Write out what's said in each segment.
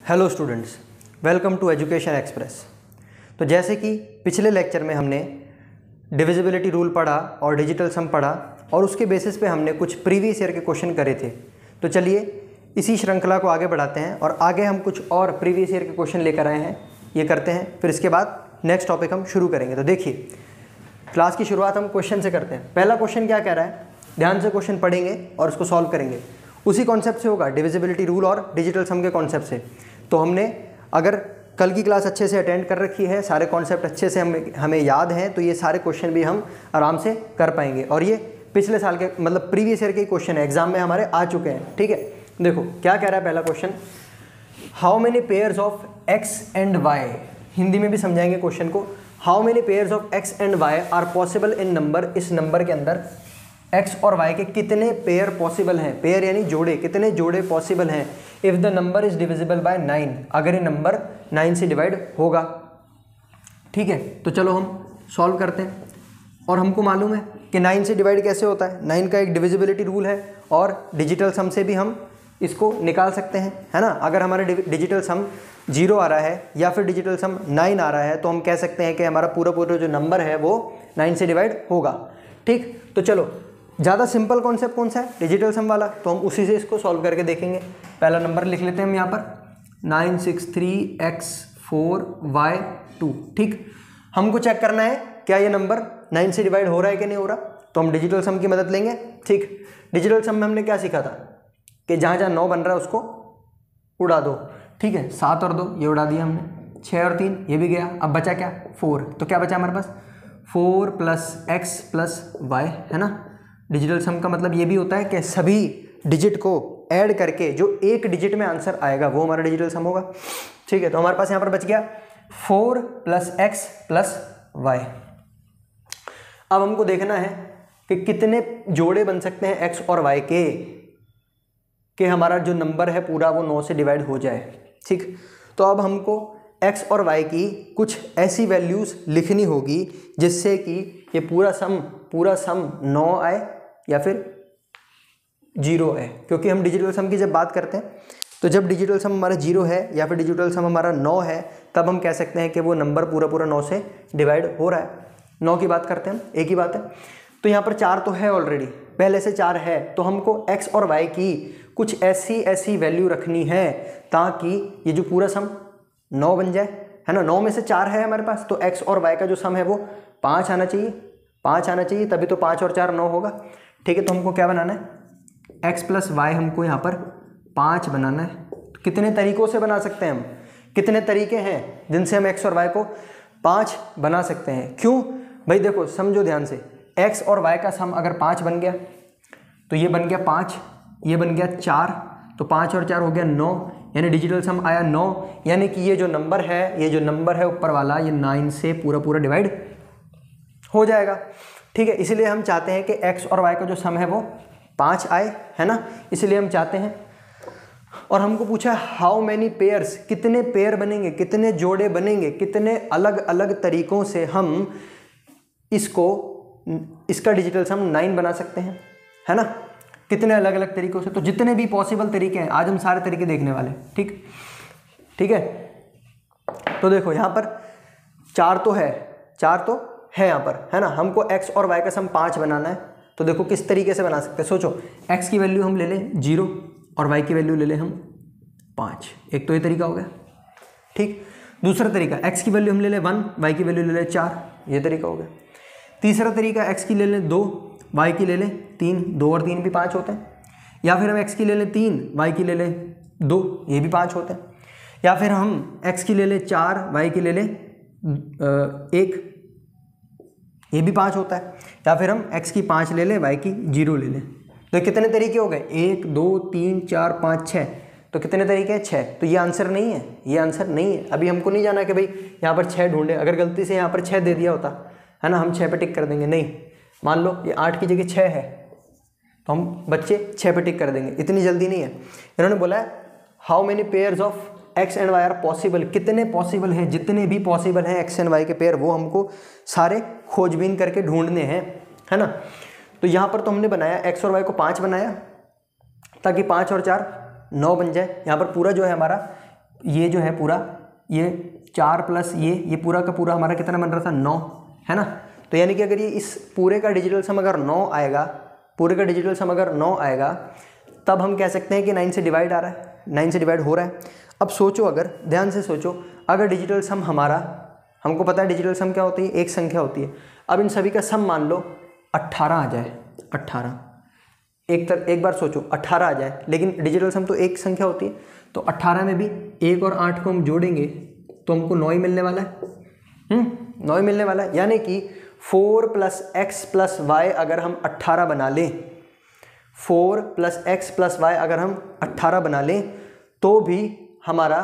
Hello students, welcome to education express. तो जैसे कि पिछले लेक्चर में हमने डिविजिबिलिटी रूल पढ़ा और डिजिटल सम पढ़ा और उसके बेसिस पे हमने कुछ प्रीवियस ईयर के क्वेश्चन करे थे। तो चलिए इसी श्रृंखला को आगे बढ़ाते हैं और आगे हम कुछ और प्रीवियस ईयर के क्वेश्चन लेकर आए हैं, ये करते हैं। फिर इसके बाद नेक्स्ट टॉपिक हम शुरू करेंगे। तो देखिए, क्लास की शुरुआत हम क्वेश्चन से करते हैं। पहला क्वेश्चन क्या कह रहा है, ध्यान से क्वेश्चन पढ़ेंगे और उसको सॉल्व करेंगे। उसी कॉन्सेप्ट से होगा, डिविजिबिलिटी रूल और डिजिटल सम के कॉन्सेप्ट से। तो हमने अगर कल की क्लास अच्छे से अटेंड कर रखी है, सारे कॉन्सेप्ट अच्छे से हमें याद हैं, तो ये सारे क्वेश्चन भी हम आराम से कर पाएंगे। और ये पिछले साल के मतलब प्रीवियस ईयर के क्वेश्चन है, एग्जाम में हमारे आ चुके हैं। ठीक है, देखो क्या कह रहा है पहला question, how many pairs of x and y. Hindi में भी समझाएंगे क्वेश्चन को। How many pairs of x and y are possible in number. इस नंबर के अंदर एक्स और वाई के कितने पेयर पॉसिबल हैं। पेयर यानी जोड़े, कितने जोड़े पॉसिबल हैं। If the number is divisible by 9, अगर ये नंबर 9 से डिवाइड होगा। ठीक है, तो चलो हम सॉल्व करते हैं। और हमको मालूम है कि 9 से डिवाइड कैसे होता है। 9 का एक डिविजिबिलिटी रूल है और डिजिटल सम से भी हम इसको निकाल सकते हैं, है ना। अगर हमारा डिजिटल सम 0 आ रहा है या फिर डिजिटल सम 9 आ रहा है, तो हम कह सकते हैं कि हमारा पूरा जो नंबर है वो 9 से डिवाइड होगा। ठीक, तो चलो ज़्यादा सिंपल कॉन्सेप्ट कौन सा है, डिजिटल सम वाला, तो हम उसी से इसको सॉल्व करके देखेंगे। पहला नंबर लिख लेते हैं हम यहाँ पर 963x4y2। ठीक, हमको चेक करना है क्या ये नंबर 9 से डिवाइड हो रहा है कि नहीं हो रहा, तो हम डिजिटल सम की मदद लेंगे। ठीक, डिजिटल सम में हमने क्या सीखा था कि जहाँ जहाँ 9 बन रहा है उसको उड़ा दो। ठीक है, 7 और 2 ये उड़ा दिया हमने, 6 और 3 ये भी गया। अब बचा क्या, 4। तो क्या बचा हमारे पास, 4 + x + y, है ना। डिजिटल सम का मतलब ये भी होता है कि सभी डिजिट को ऐड करके जो एक डिजिट में आंसर आएगा वो हमारा डिजिटल सम होगा। ठीक है, तो हमारे पास यहाँ पर बच गया 4 + x + y। अब हमको देखना है कि कितने जोड़े बन सकते हैं x और y के, कि हमारा जो नंबर है पूरा वो 9 से डिवाइड हो जाए। ठीक, तो अब हमको x और y की कुछ ऐसी वैल्यूज़ लिखनी होगी जिससे कि ये पूरा सम 9 आए या फिर 0 है। क्योंकि हम डिजिटल सम की जब बात करते हैं तो जब डिजिटल सम हमारा 0 है या फिर डिजिटल सम हमारा 9 है, तब हम कह सकते हैं कि वो नंबर पूरा 9 से डिवाइड हो रहा है। 9 की बात करते हैं हम, एक ही बात है। तो यहाँ पर 4 तो है ऑलरेडी, पहले से 4 है, तो हमको x और y की कुछ ऐसी वैल्यू रखनी है ताकि ये जो पूरा सम 9 बन जाए, है ना। 9 में से 4 है हमारे पास, तो x और y का जो सम है वो 5 आना चाहिए, 5 आना चाहिए, तभी तो 5 और 4 9 होगा। ठीक है, तो हमको क्या बनाना है, x + y हमको यहाँ पर 5 बनाना है। तो कितने तरीक़ों से बना सकते हैं हम, कितने तरीके हैं जिनसे हम x और y को 5 बना सकते हैं। क्यों भाई, देखो समझो ध्यान से, x और y का सम अगर 5 बन गया तो ये बन गया 5, ये बन गया 4, तो 5 और 4 हो गया 9, यानी डिजिटल सम आया 9। यानी कि ये जो नंबर है ऊपर वाला, ये 9 से पूरा डिवाइड हो जाएगा। ठीक है, इसलिए हम चाहते हैं कि x और y का जो सम है वो 5 आए, है ना, इसलिए हम चाहते हैं। और हमको पूछा हाउ मैनी पेयर्स, कितने पेयर बनेंगे, कितने जोड़े बनेंगे, कितने अलग अलग तरीक़ों से हम इसका डिजिटल सम 9 बना सकते हैं, है ना। कितने अलग अलग तरीक़ों से, तो जितने भी पॉसिबल तरीके हैं आज हम सारे तरीके देखने वाले। ठीक है, तो देखो यहाँ पर 4 तो है यहाँ पर, है ना। हमको x और y का सम 5 बनाना है, तो देखो किस तरीके से बना सकते हैं। सोचो, x की वैल्यू हम ले लें 0 और y की वैल्यू ले लें हम 5। एक तो ये तरीका हो गया। ठीक, दूसरा तरीका, x की वैल्यू हम ले लें 1, y की वैल्यू ले लें 4, ये तरीका हो गया। तीसरा तरीका, x की ले लें 2, y की ले लें 3, 2 और 3 भी 5 होते हैं। या फिर हम x की ले लें 3, y की ले लें 2, ये भी 5 होते हैं। या फिर हम x की ले लें 4, y की ले लें 1, ये भी 5 होता है। या फिर हम x की 5 ले लें, y की 0 ले लें। तो कितने तरीके हो गए, 1 2 3 4 5 6, तो कितने तरीके हैं, 6। तो ये आंसर नहीं है, ये आंसर नहीं है। अभी हमको नहीं जाना कि भाई यहाँ पर 6 ढूंढे, अगर गलती से यहाँ पर 6 दे दिया होता, है ना, हम 6 पे टिक कर देंगे। नहीं, मान लो ये 8 की जगह 6 है, तो हम बच्चे 6 पे टिक कर देंगे। इतनी जल्दी नहीं है। इन्होंने बोला है how many pairs of x and y are possible, कितने पॉसिबल हैं, जितने भी पॉसिबल हैं x एंड y के पेयर वो हमको सारे खोजबीन करके ढूंढने हैं, है ना। तो यहाँ पर तो हमने बनाया x और y को 5 बनाया ताकि 5 और 4 9 बन जाए। यहाँ पर पूरा जो है हमारा ये जो है पूरा, ये 4 प्लस ये पूरा का पूरा हमारा कितना बन रहा था, 9, है ना। तो यानी कि अगर ये इस पूरे का डिजिटल सम अगर 9 आएगा, पूरे का डिजिटल सम अगर 9 आएगा, तब हम कह सकते हैं कि 9 से डिवाइड आ रहा है, 9 से डिवाइड हो रहा है। अब सोचो, अगर ध्यान से सोचो, अगर डिजिटल सम हमारा, हमको पता है डिजिटल सम क्या होती है, एक संख्या होती है। अब इन सभी का सम मान लो 18 आ जाए, 18, एक बार सोचो 18 आ जाए, लेकिन डिजिटल सम तो एक संख्या होती है, तो 18 में भी 1 और 8 को हम जोड़ेंगे तो हमको 9 ही मिलने वाला है, 9 ही मिलने वाला है। यानी कि 4 + x + y अगर हम 18 बना लें, 4 + x + y अगर हम 18 बना लें, तो भी हमारा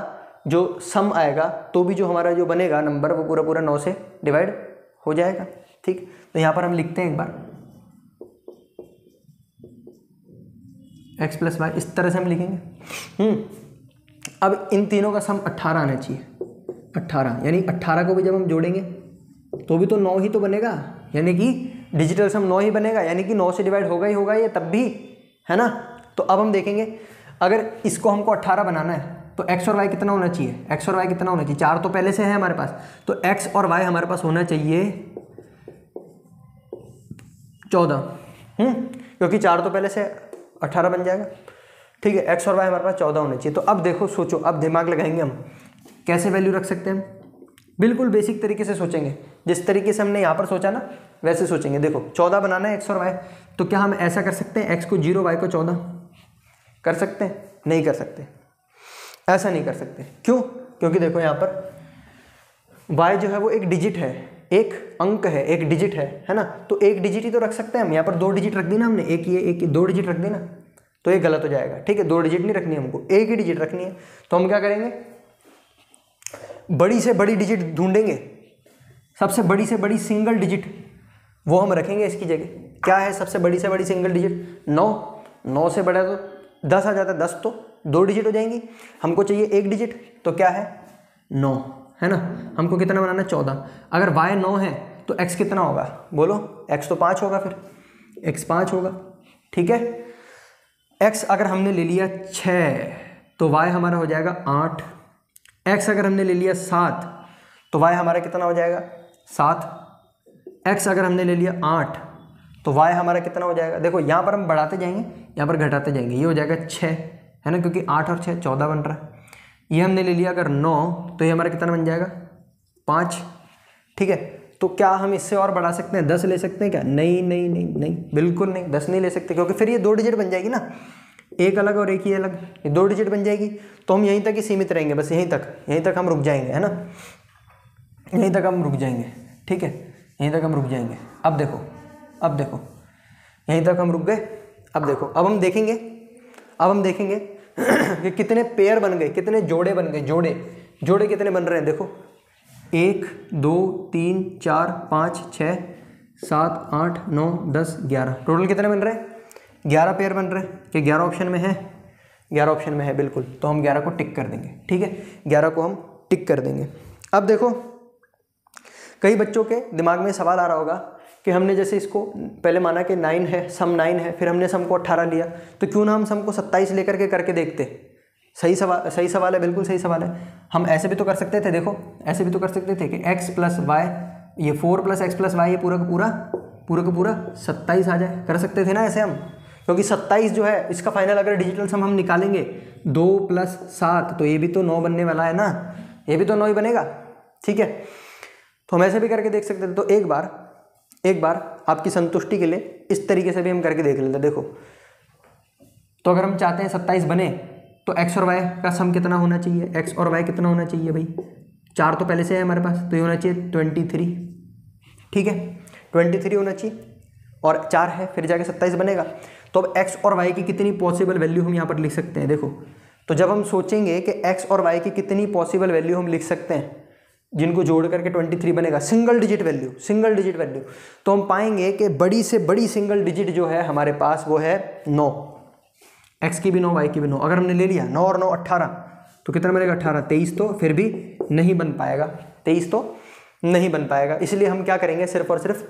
जो सम आएगा, तो भी जो हमारा जो बनेगा नंबर, वो पूरा पूरा 9 से डिवाइड हो जाएगा। ठीक, तो यहाँ पर हम लिखते हैं एक बार x + y, इस तरह से हम लिखेंगे। अब इन तीनों का सम 18 आना चाहिए, 18, यानी 18 को भी जब हम जोड़ेंगे तो भी तो 9 ही तो बनेगा, यानी कि डिजिटल सम 9 ही बनेगा, यानी कि 9 से डिवाइड होगा ही होगा ये तब भी, है ना। तो अब हम देखेंगे, अगर इसको हमको 18 बनाना है तो x और y कितना होना चाहिए, x और y कितना होना चाहिए, 4 तो पहले से है हमारे पास, तो x और y हमारे पास होना चाहिए 14, क्योंकि 4 तो पहले से 18 बन जाएगा। ठीक है, x और y हमारे पास 14 होने चाहिए। तो अब देखो, सोचो, अब दिमाग लगाएंगे हम, कैसे वैल्यू रख सकते हैं हम, बिल्कुल बेसिक तरीके से सोचेंगे, जिस तरीके से हमने यहाँ पर सोचा ना वैसे सोचेंगे। देखो 14 बनाना है x और y, तो क्या हम ऐसा कर सकते हैं, x को 0, y को 14 कर सकते हैं? नहीं कर सकते, ऐसा नहीं कर सकते। क्यों? क्योंकि देखो यहाँ पर y जो है वो एक डिजिट है, एक अंक है, एक डिजिट है ना। तो एक डिजिट ही तो रख सकते हैं हम, यहाँ पर 2 डिजिट रख दी ना हमने, एक ये 2 डिजिट रख दी ना, तो ये गलत हो जाएगा। ठीक है, 2 डिजिट नहीं रखनी हमको, एक ही डिजिट रखनी है। तो हम क्या करेंगे, बड़ी से बड़ी डिजिट ढूंढेंगे, सबसे बड़ी से बड़ी सिंगल डिजिट वो हम रखेंगे इसकी जगह। क्या है सबसे बड़ी से बड़ी सिंगल डिजिट? 9 से बड़ा तो 10 आ जाता है, 10 तो 2 डिजिट हो जाएंगी। हमको चाहिए एक डिजिट, तो क्या है 9, है ना। हमको कितना बनाना है 14। अगर y 9 है तो x कितना होगा, बोलो? x तो 5 होगा, फिर x 5 होगा। ठीक है, x अगर हमने ले लिया 6 तो y हमारा हो जाएगा 8। x अगर हमने ले लिया 7 तो y हमारा कितना हो जाएगा 7। x अगर हमने ले लिया 8 तो y हमारा कितना हो जाएगा, देखो यहाँ पर हम बढ़ाते जाएंगे, यहाँ पर घटाते जाएंगे, ये हो जाएगा 6, है ना, क्योंकि 8 और 6 14 बन रहा है। ये हमने ले लिया अगर 9 तो ये हमारा कितना बन जाएगा 5। ठीक है, तो क्या हम इससे और बढ़ा सकते हैं, 10 ले सकते हैं क्या? नहीं नहीं नहीं नहीं, बिल्कुल नहीं, 10 नहीं ले सकते, क्योंकि फिर ये 2 डिजिट बन जाएगी ना, एक अलग और एक ही अलग, ये 2 डिजिट बन जाएगी। तो हम यहीं तक ही सीमित रहेंगे, बस यहीं तक हम रुक जाएंगे, है ना, यहीं तक हम रुक जाएंगे। ठीक है, यहीं तक हम रुक जाएंगे। अब देखो यहीं तक हम रुक गए। अब देखो, अब हम देखेंगे कि कितने पेयर बन गए, कितने जोड़े बन गए, जोड़े कितने बन रहे हैं। देखो 1 2 3 4 5 6 7 8 9 10 11, टोटल कितने बन रहे हैं? 11 पेयर बन रहे हैं। कि 11 ऑप्शन में है? 11 ऑप्शन में है, बिल्कुल। तो हम 11 को टिक कर देंगे। ठीक है, 11 को हम टिक कर देंगे। अब देखो, कई बच्चों के दिमाग में सवाल आ रहा होगा कि हमने जैसे इसको पहले माना कि 9 है, सम 9 है, फिर हमने सम को 18 लिया, तो क्यों ना हम सम को 27 लेकर के करके देखते। सही सवाल है, बिल्कुल सही सवाल है। हम ऐसे भी तो कर सकते थे, देखो ऐसे भी तो कर सकते थे कि x + y, ये 4 + x + y, ये पूरा का पूरा 27 आ जाए, कर सकते थे ना ऐसे हम, क्योंकि 27 जो है इसका फाइनल अगर डिजिटल सम हम निकालेंगे 2 + 7 तो ये भी तो 9 बनने वाला है ना, ये भी तो 9 ही बनेगा। ठीक है, तो हम ऐसे भी करके देख सकते थे। तो एक बार आपकी संतुष्टि के लिए इस तरीके से भी हम करके देख लेते हैं। देखो, तो अगर हम चाहते हैं 27 बने तो x और y का सम कितना होना चाहिए, x और y कितना होना चाहिए भाई? 4 तो पहले से है हमारे पास, तो ये होना चाहिए 23। ठीक है, 23 होना चाहिए, और 4 है, फिर जाके 27 बनेगा। तो अब x और y की कितनी पॉसिबल वैल्यू हम यहाँ पर लिख सकते हैं। देखो, तो जब हम सोचेंगे कि x और y की कितनी पॉसिबल वैल्यू हम लिख सकते हैं, जिनको जोड़ करके 23 बनेगा, सिंगल डिजिट वैल्यू, तो हम पाएंगे कि बड़ी से बड़ी सिंगल डिजिट जो है हमारे पास वो है 9। x की भी 9, y की भी 9। अगर हमने ले लिया 9 और 9 18, तो कितना बनेगा 18। 23 तो फिर भी नहीं बन पाएगा, 23 तो नहीं बन पाएगा। इसलिए हम क्या करेंगे, सिर्फ और सिर्फ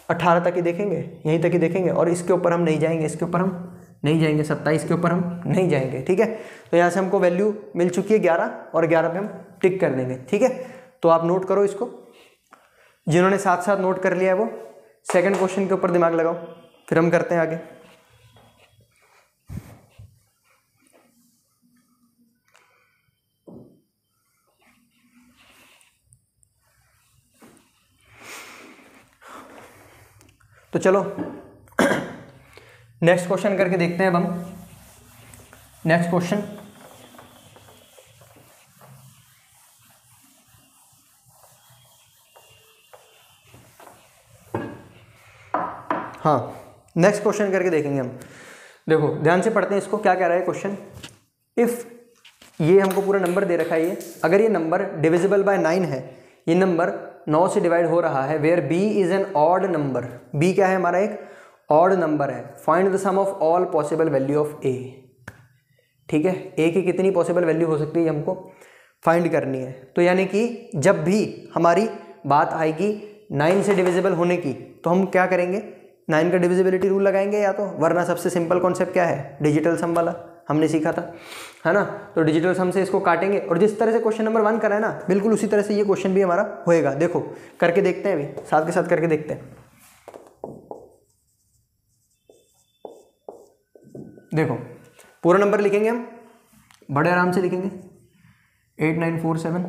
18 तक ही देखेंगे, यहीं तक ही देखेंगे, और इसके ऊपर हम नहीं जाएंगे, इसके ऊपर हम नहीं जाएंगे, 27 के ऊपर हम नहीं जाएंगे, ठीक है। तो यहाँ से हमको वैल्यू मिल चुकी है 11 और 11 पे हम टिक कर देंगे, ठीक है। तो आप नोट करो इसको, जिन्होंने साथ साथ नोट कर लिया है वो सेकंड क्वेश्चन के ऊपर दिमाग लगाओ, फिर हम करते हैं आगे। तो चलो नेक्स्ट क्वेश्चन करके देखते हैं अब हम। नेक्स्ट क्वेश्चन, हाँ नेक्स्ट क्वेश्चन करके देखेंगे हम। देखो ध्यान से पढ़ते हैं इसको, क्या कह रहा है क्वेश्चन। इफ़ ये हमको पूरा नंबर दे रखा है, ये अगर ये नंबर डिविजिबल बाय 9 है, ये नंबर 9 से डिवाइड हो रहा है, where b is an odd number, b क्या है हमारा, एक ऑड नंबर है। Find the sum of all possible value of a, ठीक है। a की कितनी पॉसिबल वैल्यू हो सकती है हमको फाइंड करनी है। तो यानी कि जब भी हमारी बात आएगी 9 से डिविजिबल होने की, तो हम क्या करेंगे, 9 का डिविजिबिलिटी रूल लगाएंगे या तो, वरना सबसे सिंपल कॉन्सेप्ट क्या है, डिजिटल सम वाला हमने सीखा था, है ना। तो डिजिटल सम से इसको काटेंगे और जिस तरह से क्वेश्चन नंबर 1 करा है ना, बिल्कुल उसी तरह से ये क्वेश्चन भी हमारा होएगा। देखो करके देखते हैं, अभी साथ के साथ करके देखते हैं। देखो पूरा नंबर लिखेंगे हम, बड़े आराम से लिखेंगे, 8947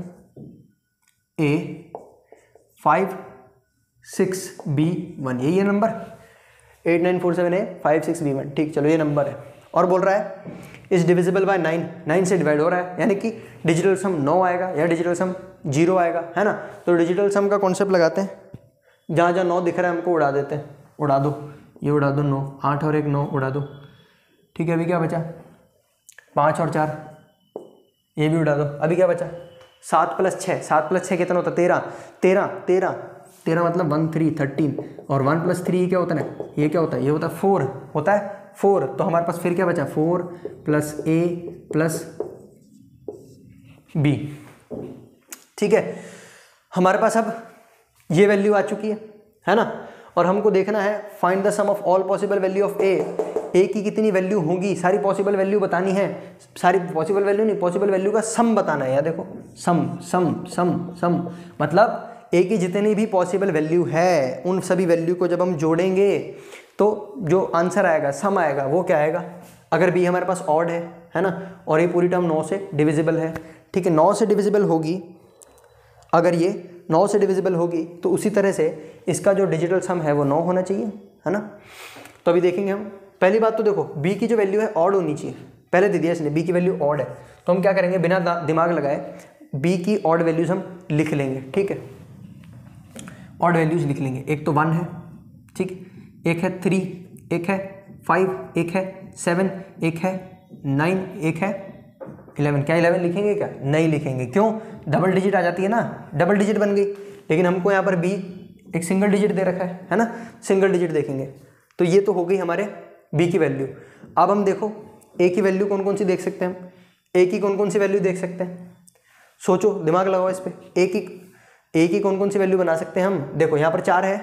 A 56B1, यही है नंबर 8947 A 56B1, ठीक। चलो ये नंबर है और बोल रहा है इस डिविजिबल बाय 9, 9 से डिवाइड हो रहा है, यानी कि डिजिटल सम 9 आएगा या डिजिटल सम 0 आएगा, है ना। तो डिजिटल सम का कॉन्सेप्ट लगाते हैं, जहाँ जहाँ 9 दिख रहा है हमको उड़ा देते हैं, उड़ा दो, ये उड़ा दो 9, 8 और 1 9 उड़ा दो, ठीक है। अभी क्या बचा, 5 और 4 ये भी उड़ा दो। अभी क्या बचा, 7 + 6, 7 + 6 कितना होता है, 13 मतलब 1 3 13, और 1 + 3 क्या होता है, ये क्या होता है, ये होता है 4, होता है 4। तो हमारे पास फिर क्या बचा, 4 + A + B, ठीक है। हमारे पास अब ये वैल्यू आ चुकी है ना। और हमको देखना है find the sum of all possible value of a की कितनी वैल्यू होगी, सारी पॉसिबल वैल्यू बतानी है, सारी पॉसिबल वैल्यू नहीं, पॉसिबल वैल्यू का सम बताना है। यार देखो सम सम सम सम मतलब ए की जितनी भी पॉसिबल वैल्यू है, उन सभी वैल्यू को जब हम जोड़ेंगे तो जो आंसर आएगा, सम आएगा, वो क्या आएगा। अगर बी हमारे पास ऑड है ना, और ये पूरी टर्म 9 से डिविजिबल है, ठीक है। 9 से डिविजिबल होगी, अगर ये 9 से डिविजिबल होगी तो उसी तरह से इसका जो डिजिटल सम है वो 9 होना चाहिए, है ना। तो अभी देखेंगे हम, पहली बात तो देखो b की जो वैल्यू है ऑड होनी चाहिए, पहले दे दिया इसने b की वैल्यू ऑड है, तो हम क्या करेंगे, बिना दिमाग लगाए b की ऑड वैल्यूज हम लिख लेंगे, ठीक है। ऑड वैल्यूज लिख लेंगे, एक तो 1 है, ठीक, एक है 3, एक है 5, एक है 7, एक है 9, एक है 11। क्या 11 लिखेंगे, क्या नहीं लिखेंगे, क्यों, डबल डिजिट आ जाती है ना, डबल डिजिट बन गई। लेकिन हमको यहाँ पर b एक सिंगल डिजिट दे रखा है ना, सिंगल डिजिट देखेंगे। तो ये तो हो गई हमारे b की वैल्यू। अब हम देखो a की वैल्यू कौन कौन सी देख सकते हैं हम, a की कौन कौन सी वैल्यू देख सकते हैं, सोचो, दिमाग लगाओ इस पर। a की कौन कौन सी वैल्यू बना सकते हैं हम। देखो यहाँ पर 4 है,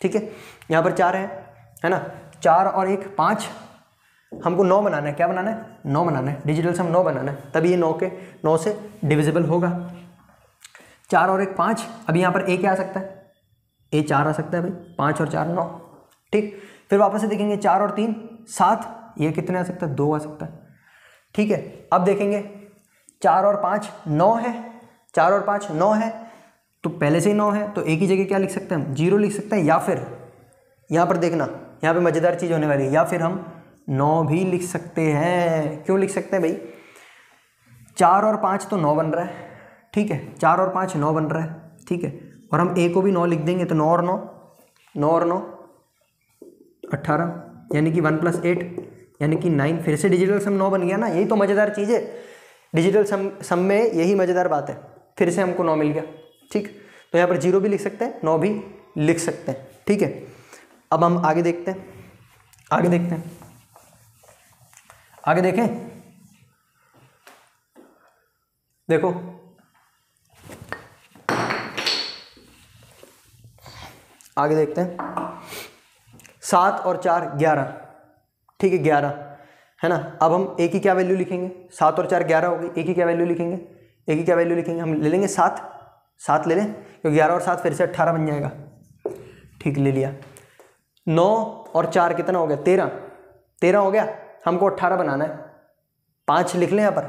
ठीक है, यहाँ पर 4 है ना, 4 और 1 5, हमको 9 बनाना है। क्या बनाना है, 9 बनाना है, डिजिटल सम 9 बनाना है, तभी ये 9 से डिविजिबल होगा। 4 और 1 5, अभी यहाँ पर a क्या आ सकता है, a 4 आ सकता है भाई, 5 और 4 9, ठीक। फिर वापस से देखेंगे 4 और 3 7, ये कितने आ सकता है, 2 आ सकता है, ठीक है। अब देखेंगे 4 और 5 9 है, 4 और 5 9 है, तो पहले से ही 9 है, तो a की जगह क्या लिख सकते हैं हम, 0 लिख सकते हैं, या फिर यहाँ पर देखना, यहाँ पे मज़ेदार चीज़ होने वाली है, या फिर हम 9 भी लिख सकते हैं। क्यों लिख सकते हैं भाई, 4 और 5 तो 9 बन रहा है, ठीक है, 4 और 5 9 बन रहा है, ठीक है। और हम a को भी 9 लिख देंगे, तो 9 और 9 18, यानी कि 1 + 8 यानी कि 9, फिर से डिजिटल सम 9 बन गया ना। यही तो मज़ेदार चीज़ है, डिजिटल सम में यही मज़ेदार बात है, फिर से हमको 9 मिल गया, ठीक। तो यहाँ पर 0 भी लिख सकते हैं, 9 भी लिख सकते हैं, ठीक है। अब हम आगे देखते हैं, आगे देखते हैं, आगे देखें। देखो आगे देखते हैं, 7 और 4 11, ठीक है, 11, है ना। अब हम ए की क्या वैल्यू लिखेंगे, 7 और 4 11 हो गई, ए की क्या वैल्यू लिखेंगे, ए की क्या वैल्यू लिखेंगे, हम ले लेंगे 7 ले लें, क्योंकि 11 और 7 फिर से 18 बन जाएगा। ठीक, ले लिया। 9 और 4 कितना हो गया, 13 हो गया, हमको 18 बनाना है। 5 लिख लें यहाँ पर,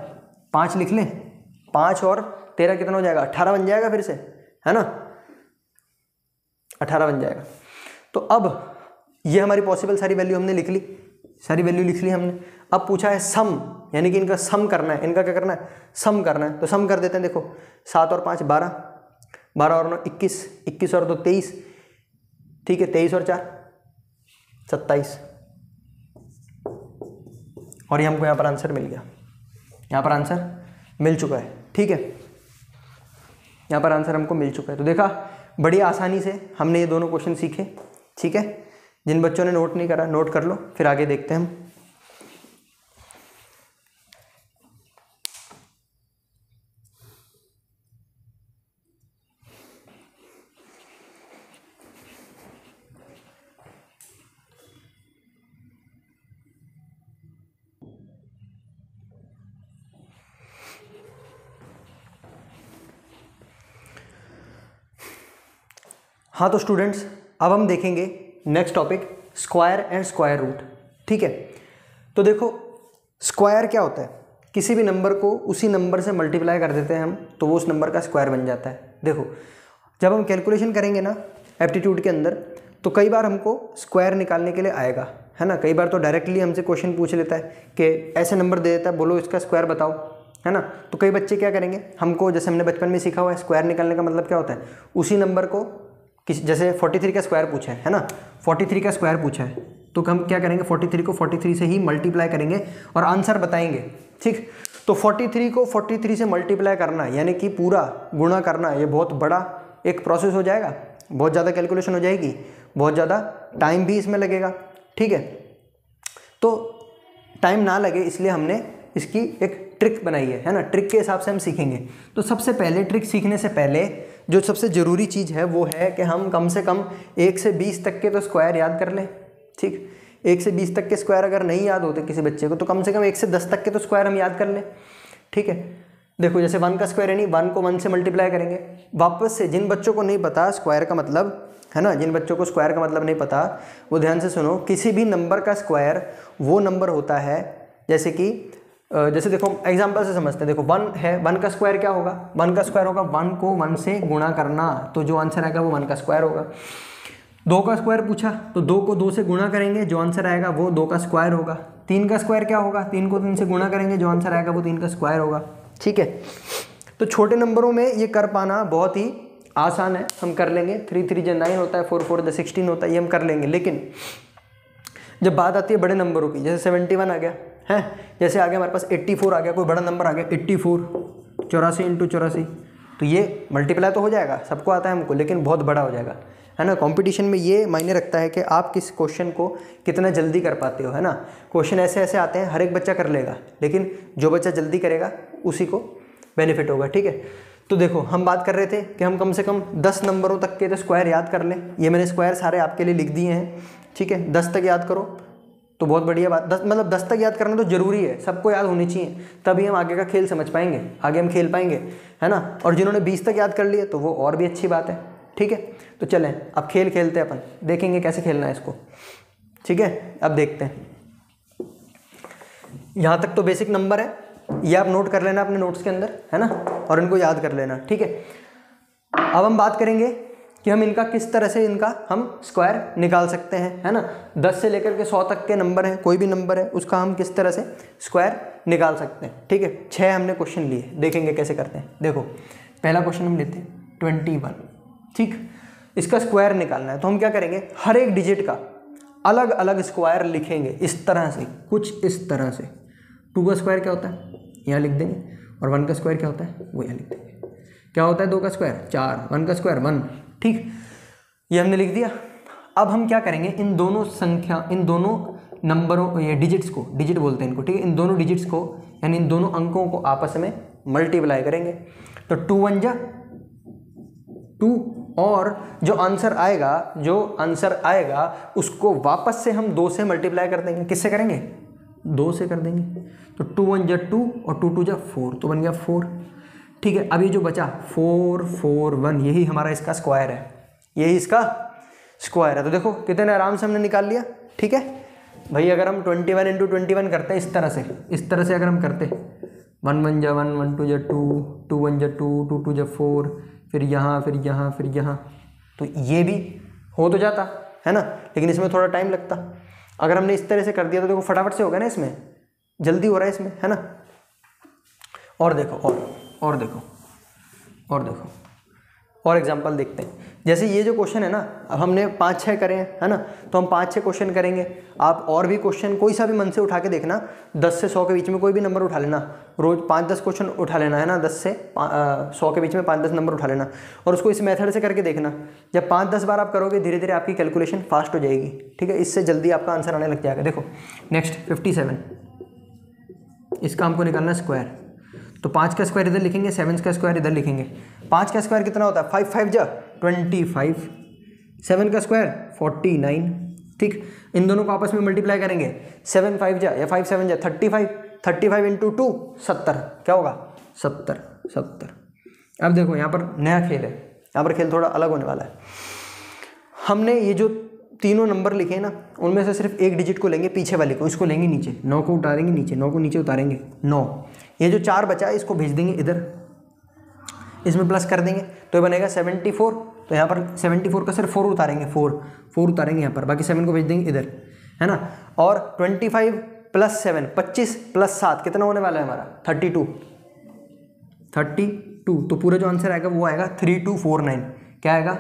5 लिख लें, 5 और 13 कितना हो जाएगा, 18 बन जाएगा फिर से, है ना, 18 बन जाएगा। तो अब ये हमारी पॉसिबल सारी वैल्यू हमने लिख ली, सारी वैल्यू लिख ली हमने। अब पूछा है सम, यानी कि इनका सम करना है, इनका क्या करना है, सम करना है। तो सम कर देते हैं, देखो 7 और 5 12, 12 और 9 21, 21 और 2 23, ठीक है, 23 और 4 27, और ये हमको यहाँ पर आंसर मिल गया, यहाँ पर आंसर मिल चुका है। ठीक है, यहाँ पर आंसर हमको मिल चुका है। तो देखा, बड़ी आसानी से हमने ये दोनों क्वेश्चन सीखे। ठीक है, जिन बच्चों ने नोट नहीं करा नोट कर लो, फिर आगे देखते हैं हम। हाँ तो स्टूडेंट्स, अब हम देखेंगे next topic, square and square root. ठीक है, तो देखो स्क्वायर क्या होता है, किसी भी नंबर को उसी नंबर से मल्टीप्लाई कर देते हैं हम, तो वो उस नंबर का स्क्वायर बन जाता है। देखो जब हम कैलकुलेशन करेंगे ना एप्टीट्यूड के अंदर, तो कई बार हमको स्क्वायर निकालने के लिए आएगा, है ना। कई बार तो डायरेक्टली हमसे क्वेश्चन पूछ लेता है कि ऐसे नंबर दे देता है, बोलो इसका स्क्वायर बताओ, है ना। तो कई बच्चे क्या करेंगे, हमको जैसे हमने बचपन में सीखा हुआ है, स्क्वायर निकालने का मतलब क्या होता है, उसी नंबर को जैसे 43 का स्क्वायर पूछा है ना, 43 का स्क्वायर पूछा है, तो हम क्या करेंगे, 43 को 43 से ही मल्टीप्लाई करेंगे और आंसर बताएंगे। ठीक, तो 43 को 43 से मल्टीप्लाई करना, यानी कि पूरा गुणा करना, ये बहुत बड़ा एक प्रोसेस हो जाएगा, बहुत ज़्यादा कैलकुलेशन हो जाएगी, बहुत ज़्यादा टाइम भी इसमें लगेगा। ठीक है, तो टाइम ना लगे इसलिए हमने इसकी एक ट्रिक बनाई है ना, ट्रिक के हिसाब से हम सीखेंगे। तो सबसे पहले ट्रिक सीखने से पहले जो सबसे ज़रूरी चीज़ है वो है कि हम कम से कम 1 से 20 तक के तो स्क्वायर याद कर लें। ठीक, 1 से 20 तक के स्क्वायर अगर नहीं याद होते किसी बच्चे को, तो कम से कम 1 से 10 तक के तो स्क्वायर हम याद कर लें। ठीक है, देखो जैसे 1 का स्क्वायर, यानी 1 को 1 से मल्टीप्लाई करेंगे। वापस से जिन बच्चों को नहीं पता स्क्वायर का मतलब, है ना, जिन बच्चों को स्क्वायर का मतलब नहीं पता, वो ध्यान से सुनो, किसी भी नंबर का स्क्वायर वो नंबर होता है, जैसे देखो एग्जांपल से समझते हैं। देखो 1 है, 1 का स्क्वायर क्या होगा, 1 का स्क्वायर होगा 1 को 1 से गुणा करना, तो जो आंसर आएगा वो 1 का स्क्वायर होगा। 2 का स्क्वायर पूछा, तो 2 को 2 से गुणा करेंगे, जो आंसर आएगा वो 2 का स्क्वायर होगा। 3 का स्क्वायर क्या होगा, 3 को 3 से गुणा करेंगे, जो आंसर आएगा वो 3 का स्क्वायर होगा। ठीक है, तो छोटे नंबरों में ये कर पाना बहुत ही आसान है, हम कर लेंगे। 3 3 जो 9 होता है, 4 4 जो 16 होता है, ये हम कर लेंगे। लेकिन जब बात आती है बड़े नंबरों की, जैसे 71 आ गया है, जैसे आ गया हमारे पास 84 आ गया, कोई बड़ा नंबर आ गया 84, 84 × 84, तो ये मल्टीप्लाई तो हो जाएगा, सबको आता है हमको, लेकिन बहुत बड़ा हो जाएगा, है ना। कंपटीशन में ये मायने रखता है कि आप किस क्वेश्चन को कितना जल्दी कर पाते हो, है ना। क्वेश्चन ऐसे ऐसे आते हैं, हर एक बच्चा कर लेगा, लेकिन जो बच्चा जल्दी करेगा उसी को बेनिफिट होगा। ठीक है, तो देखो हम बात कर रहे थे कि हम कम से कम 10 नंबरों तक के तो स्क्वायर याद कर लें। ये मैंने स्क्वायर सारे आपके लिए लिख दिए हैं। ठीक है, 10 तक याद करो तो बहुत बढ़िया बात, 10 तक याद करना तो जरूरी है, सबको याद होनी चाहिए, तभी हम आगे का खेल समझ पाएंगे, आगे हम खेल पाएंगे, है ना। और जिन्होंने 20 तक याद कर लिए तो वो और भी अच्छी बात है। ठीक है, तो चलें अब खेल खेलते हैं, अपन देखेंगे कैसे खेलना है इसको। ठीक है, अब देखते हैं। यहाँ तक तो बेसिक नंबर है, ये आप नोट कर लेना अपने नोट्स के अंदर, है ना, और इनको याद कर लेना। ठीक है, अब हम बात करेंगे कि हम इनका किस तरह से हम स्क्वायर निकाल सकते हैं, है ना। 10 से लेकर के 100 तक के नंबर हैं, कोई भी नंबर है उसका हम किस तरह से स्क्वायर निकाल सकते हैं। ठीक है, 6 हमने क्वेश्चन लिए, देखेंगे कैसे करते हैं। देखो पहला क्वेश्चन हम लेते हैं 21। ठीक, इसका स्क्वायर निकालना है, तो हम क्या करेंगे, हर एक डिजिट का अलग अलग स्क्वायर लिखेंगे, इस तरह से, कुछ इस तरह से। 2 का स्क्वायर क्या होता है, यहाँ लिख देंगे, और 1 का स्क्वायर क्या होता है, वो यहाँ लिख देंगे। क्या होता है 2 का स्क्वायर 4, 1 का स्क्वायर 1। ठीक, ये हमने लिख दिया। अब हम क्या करेंगे, इन दोनों नंबरों, ये डिजिट्स को, डिजिट बोलते हैं इनको, ठीक है, इन दोनों डिजिट्स को, यानी इन दोनों अंकों को आपस में मल्टीप्लाई करेंगे। तो 2 1 जा 2, और जो आंसर आएगा उसको वापस से हम 2 से मल्टीप्लाई कर देंगे। किससे करेंगे, 2 से कर देंगे, तो 2 1 जा 2 और 2 2 जा 4, तो बन गया 4। ठीक है, अब ये जो बचा 4 4 1, यही हमारा इसका स्क्वायर है, यही इसका स्क्वायर है। तो देखो कितने आराम से हमने निकाल लिया। ठीक है भाई, अगर हम 21 × 21 करते हैं इस तरह से अगर हम करते 1 1 जा 1 1 2 जा 2 2 1 जा 2 2 2 जा 4, फिर यहाँ फिर यहाँ फिर यहाँ, तो ये भी हो तो जाता है ना, लेकिन इसमें थोड़ा टाइम लगता। अगर हमने इस तरह से कर दिया तो देखो फटाफट से होगा ना, इसमें जल्दी हो रहा है इसमें, है ना। और देखो और देखो और एग्जांपल देखते हैं। जैसे ये जो क्वेश्चन है ना, अब हमने 5-6 करे हैं, है ना, तो हम 5-6 क्वेश्चन करेंगे। आप और भी क्वेश्चन कोई सा भी मन से उठा के देखना, 10 से 100 के बीच में कोई भी नंबर उठा लेना, रोज 5-10 क्वेश्चन उठा लेना, है ना, 10 से 100 के बीच में 5-10 नंबर उठा लेना, और उसको इस मेथड से करके देखना। जब 5-10 बार आप करोगे, धीरे धीरे आपकी कैलकुलेशन फास्ट हो जाएगी। ठीक है, इससे जल्दी आपका आंसर आने लग जाएगा। देखो नेक्स्ट 57, इसका हमको निकालना स्क्वायर, तो 5 का स्क्वायर इधर लिखेंगे, 7 का स्क्वायर इधर लिखेंगे। 5 का स्क्वायर कितना होता है, 5 5 जा 25, 7 का स्क्वायर 49। ठीक, इन दोनों को आपस में मल्टीप्लाई करेंगे, 7 5 जा या 5 7 जा 35, 35 × 2 70, क्या होगा 70। अब देखो यहाँ पर नया खेल है, यहाँ पर खेल थोड़ा अलग होने वाला है। हमने ये जो तीनों नंबर लिखे हैं ना, उनमें से सिर्फ एक डिजिट को लेंगे, पीछे वाले को, इसको लेंगे नीचे, 9 को उतारेंगे नीचे, 9 को नीचे उतारेंगे 9। ये जो 4 बचा है इसको भेज देंगे इधर, इसमें प्लस कर देंगे, तो ये बनेगा 74। तो यहाँ पर 74 का सिर्फ 4 उतारेंगे, 4 उतारेंगे यहाँ पर, बाकी 7 को भेज देंगे इधर, है ना। और 25 + 7 25 + 7 कितना होने वाला है हमारा 32। तो पूरा जो आंसर आएगा वो आएगा 3249। क्या आएगा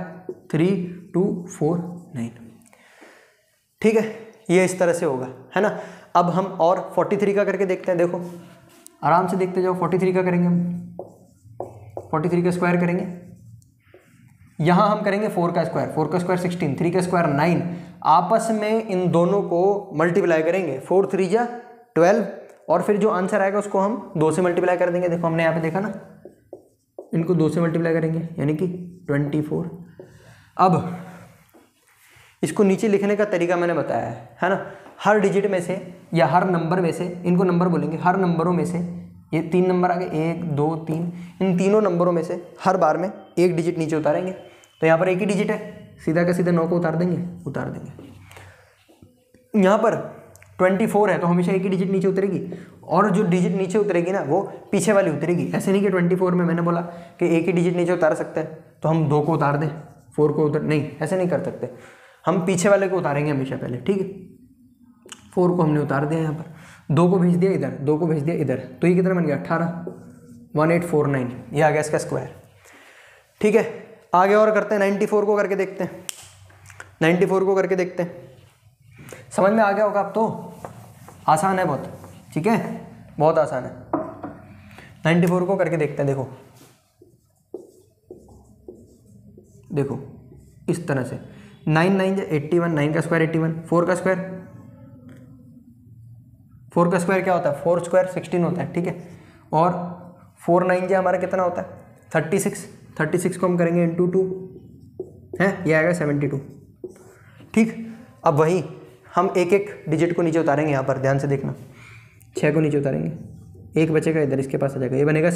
3249। ठीक है, ये इस तरह से होगा, है ना। अब हम और 43 का करके देखते हैं। देखो आराम से देखते जाओ, 43 का करेंगे हम, 43 का स्क्वायर करेंगे, यहाँ हम करेंगे 4 का स्क्वायर, 4 का स्क्वायर 16, 3 का स्क्वायर 9, आपस में इन दोनों को मल्टीप्लाई करेंगे, 4 3 जा 12, और फिर जो आंसर आएगा उसको हम 2 से मल्टीप्लाई कर देंगे। देखो हमने यहाँ पे देखा ना, इनको 2 से मल्टीप्लाई करेंगे, यानी कि 24। अब इसको नीचे लिखने का तरीका मैंने बताया है ना। हर डिजिट में से या हर नंबर में से, इनको नंबर बोलेंगे, हर नंबरों में से, ये 3 नंबर आ गए, 1 2 3, इन तीनों नंबरों में से हर बार में एक डिजिट नीचे उतारेंगे। तो यहाँ पर एक ही डिजिट है, सीधा का सीधा 9 को उतार देंगे। यहाँ पर 24 है, तो हमेशा एक ही डिजिट नीचे उतरेगी, और जो डिजिट नीचे उतरेगी ना वो पीछे वाली उतरेगी। ऐसे नहीं कि 24 में मैंने बोला कि एक ही डिजिट नीचे उतार सकते हैं तो हम 2 को उतार दें, 4 को उतार, नहीं ऐसे नहीं कर सकते, हम पीछे वाले को उतारेंगे हमेशा पहले। ठीक है, 4 को हमने उतार दिया यहाँ पर, 2 को भेज दिया इधर, 2 को भेज दिया इधर, तो ये कितना बन गया 18, 1849, ये आ गया इसका स्क्वायर। ठीक है, आगे और करते हैं, 94 को करके देखते हैं, 94 को करके देखते हैं। समझ में आ गया होगा अब तो, आसान है बहुत। ठीक है, बहुत आसान है। 94 को करके देखते हैं। देखो इस तरह से 9 9 81, 9 का स्क्वायर 81, 4 का स्क्वायर क्या होता है, 4 स्क्वायर 16 होता है। ठीक है, और 4 9 जो हमारा कितना होता है 36, 36 को हम करेंगे इंटू 2 है, ये आएगा 72। ठीक, अब वही हम एक एक डिजिट को नीचे उतारेंगे, यहाँ पर ध्यान से देखना, 6 को नीचे उतारेंगे, एक बचेगा इधर, इसके पास आ जाएगा, ये बनेगा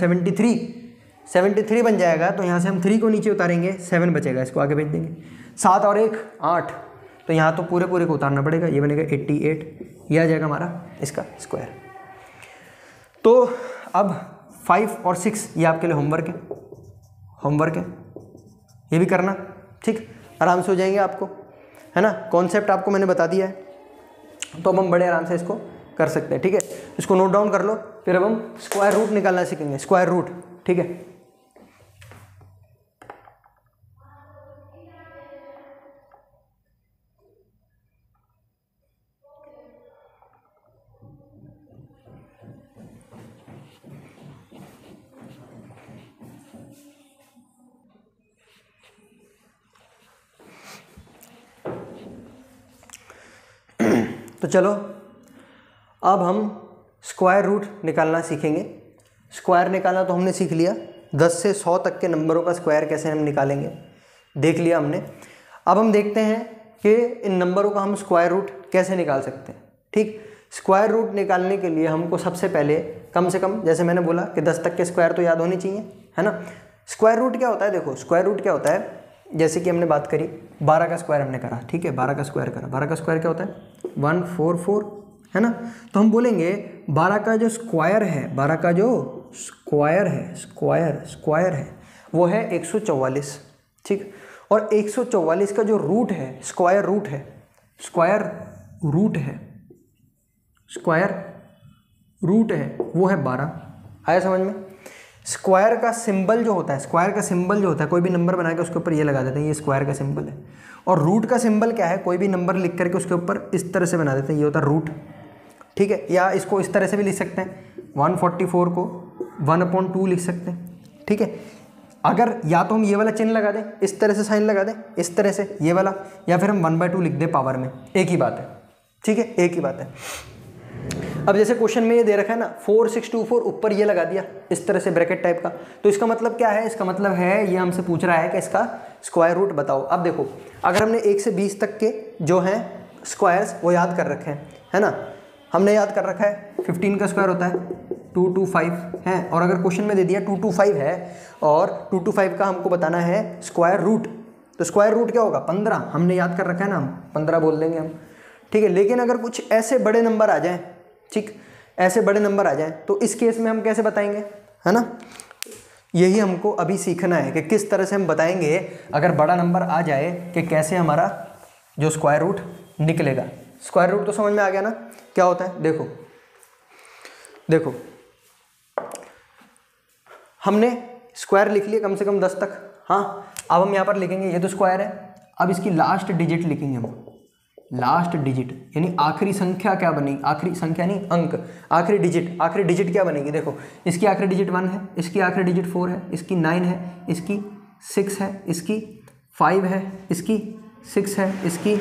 73 बन जाएगा। तो यहाँ से हम 3 को नीचे उतारेंगे, 7 बचेगा, इसको आगे भेज देंगे, 7 और 1 8, तो यहाँ तो पूरे को उतारना पड़ेगा, ये बनेगा 88, ये आ जाएगा हमारा इसका स्क्वायर। तो अब 5 और 6 ये आपके लिए होमवर्क है, ये भी करना। ठीक, आराम से हो जाएंगे आपको, है ना। कॉन्सेप्ट आपको मैंने बता दिया है, तो अब हम बड़े आराम से इसको कर सकते हैं। ठीक है, इसको नोट डाउन कर लो, फिर अब हम स्क्वायर रूट निकालना सीखेंगे, स्क्वायर रूट। ठीक है, तो चलो अब हम स्क्वायर रूट निकालना सीखेंगे। स्क्वायर निकालना तो हमने सीख लिया, 10 से 100 तक के नंबरों का स्क्वायर कैसे हम निकालेंगे देख लिया हमने। अब हम देखते हैं कि इन नंबरों का हम स्क्वायर रूट कैसे निकाल सकते हैं। ठीक, स्क्वायर रूट निकालने के लिए हमको सबसे पहले कम से कम, जैसे मैंने बोला कि 10 तक के स्क्वायर तो याद होने चाहिए, है ना। स्क्वायर रूट क्या होता है, देखो स्क्वायर रूट क्या होता है, जैसे कि हमने बात करी 12 का स्क्वायर हमने करा, ठीक है, 12 का स्क्वायर करा, 12 का स्क्वायर क्या होता है 144, है ना। तो हम बोलेंगे 12 का जो स्क्वायर है, 12 का जो स्क्वायर है, स्क्वायर है वो है 144, ठीक। और 144 का जो रूट है, स्क्वायर रूट है, स्क्वायर रूट है, स्क्वायर रूट है वो है 12। आया समझ में। स्क्वायर का सिंबल जो होता है, स्क्वायर का सिंबल जो होता है, कोई भी नंबर बना के उसके ऊपर ये लगा देते हैं, ये स्क्वायर का सिंबल है। और रूट का सिंबल क्या है, कोई भी नंबर लिख करके उसके ऊपर इस तरह से बना देते हैं, ये होता है रूट, ठीक है। या इसको इस तरह से भी लिख सकते हैं, 144 को 1/2 लिख सकते हैं, ठीक है। अगर या तो हम ये वाला चिन्ह लगा दें, इस तरह से साइन लगा दें, इस तरह से ये वाला, या फिर हम 1/2 लिख दें पावर में, एक ही बात है, ठीक है, एक ही बात है। अब जैसे क्वेश्चन में ये दे रखा है ना 4624, ऊपर ये लगा दिया इस तरह से ब्रैकेट टाइप का, तो इसका मतलब क्या है, इसका मतलब है ये हमसे पूछ रहा है कि इसका स्क्वायर रूट बताओ। अब देखो अगर हमने 1 से 20 तक के जो हैं स्क्वायर्स वो याद कर रखे हैं, है ना, हमने याद कर रखा है 15 का स्क्वायर होता है 225 है, और अगर क्वेश्चन में दे दिया 225 है और 225 का हमको बताना है स्क्वायर रूट, तो स्क्वायर रूट क्या होगा 15, हमने याद कर रखा है ना, हम 15 बोल देंगे हम, ठीक है। लेकिन अगर कुछ ऐसे बड़े नंबर आ जाएं, ठीक, ऐसे बड़े नंबर आ जाएं, तो इस केस में हम कैसे बताएंगे, है ना। यही हमको अभी सीखना है कि किस तरह से हम बताएंगे अगर बड़ा नंबर आ जाए कि कैसे हमारा जो स्क्वायर रूट निकलेगा। स्क्वायर रूट तो समझ में आ गया ना क्या होता है। देखो देखो हमने स्क्वायर लिख लिया कम से कम 10 तक, हाँ। अब हम यहाँ पर लिखेंगे ये तो स्क्वायर है, अब इसकी लास्ट डिजिट लिखेंगे हम, लास्ट डिजिट यानी आखिरी संख्या क्या बनेगी, आखिरी संख्या नहीं अंक, आखिरी डिजिट क्या बनेगी। देखो इसकी आखिरी डिजिट 1 है, इसकी आखिरी डिजिट 4 है, इसकी 9 है, इसकी 6 है, इसकी 5 है, इसकी 6 है, इसकी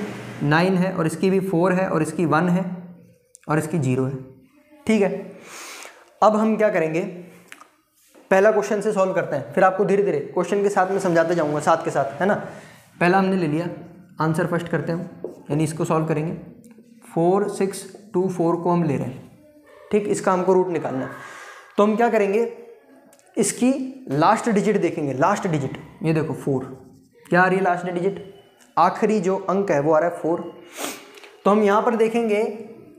9 है, और इसकी भी 4 है, और इसकी 1 है, और इसकी 0 है, ठीक है। अब हम क्या करेंगे, पहला क्वेश्चन से सॉल्व करते हैं, फिर आपको धीरे धीरे क्वेश्चन के साथ में समझाते जाऊंगा साथ के साथ, है ना। पहला हमने ले लिया, आंसर फर्स्ट करते हैं, यानी इसको सॉल्व करेंगे। 4624 को हम ले रहे हैं, ठीक, इसका हमको रूट निकालना है। तो हम क्या करेंगे, इसकी लास्ट डिजिट देखेंगे, लास्ट डिजिट ये देखो 4, क्या आ रही है लास्ट डिजिट, आखिरी जो अंक है वो आ रहा है 4। तो हम यहाँ पर देखेंगे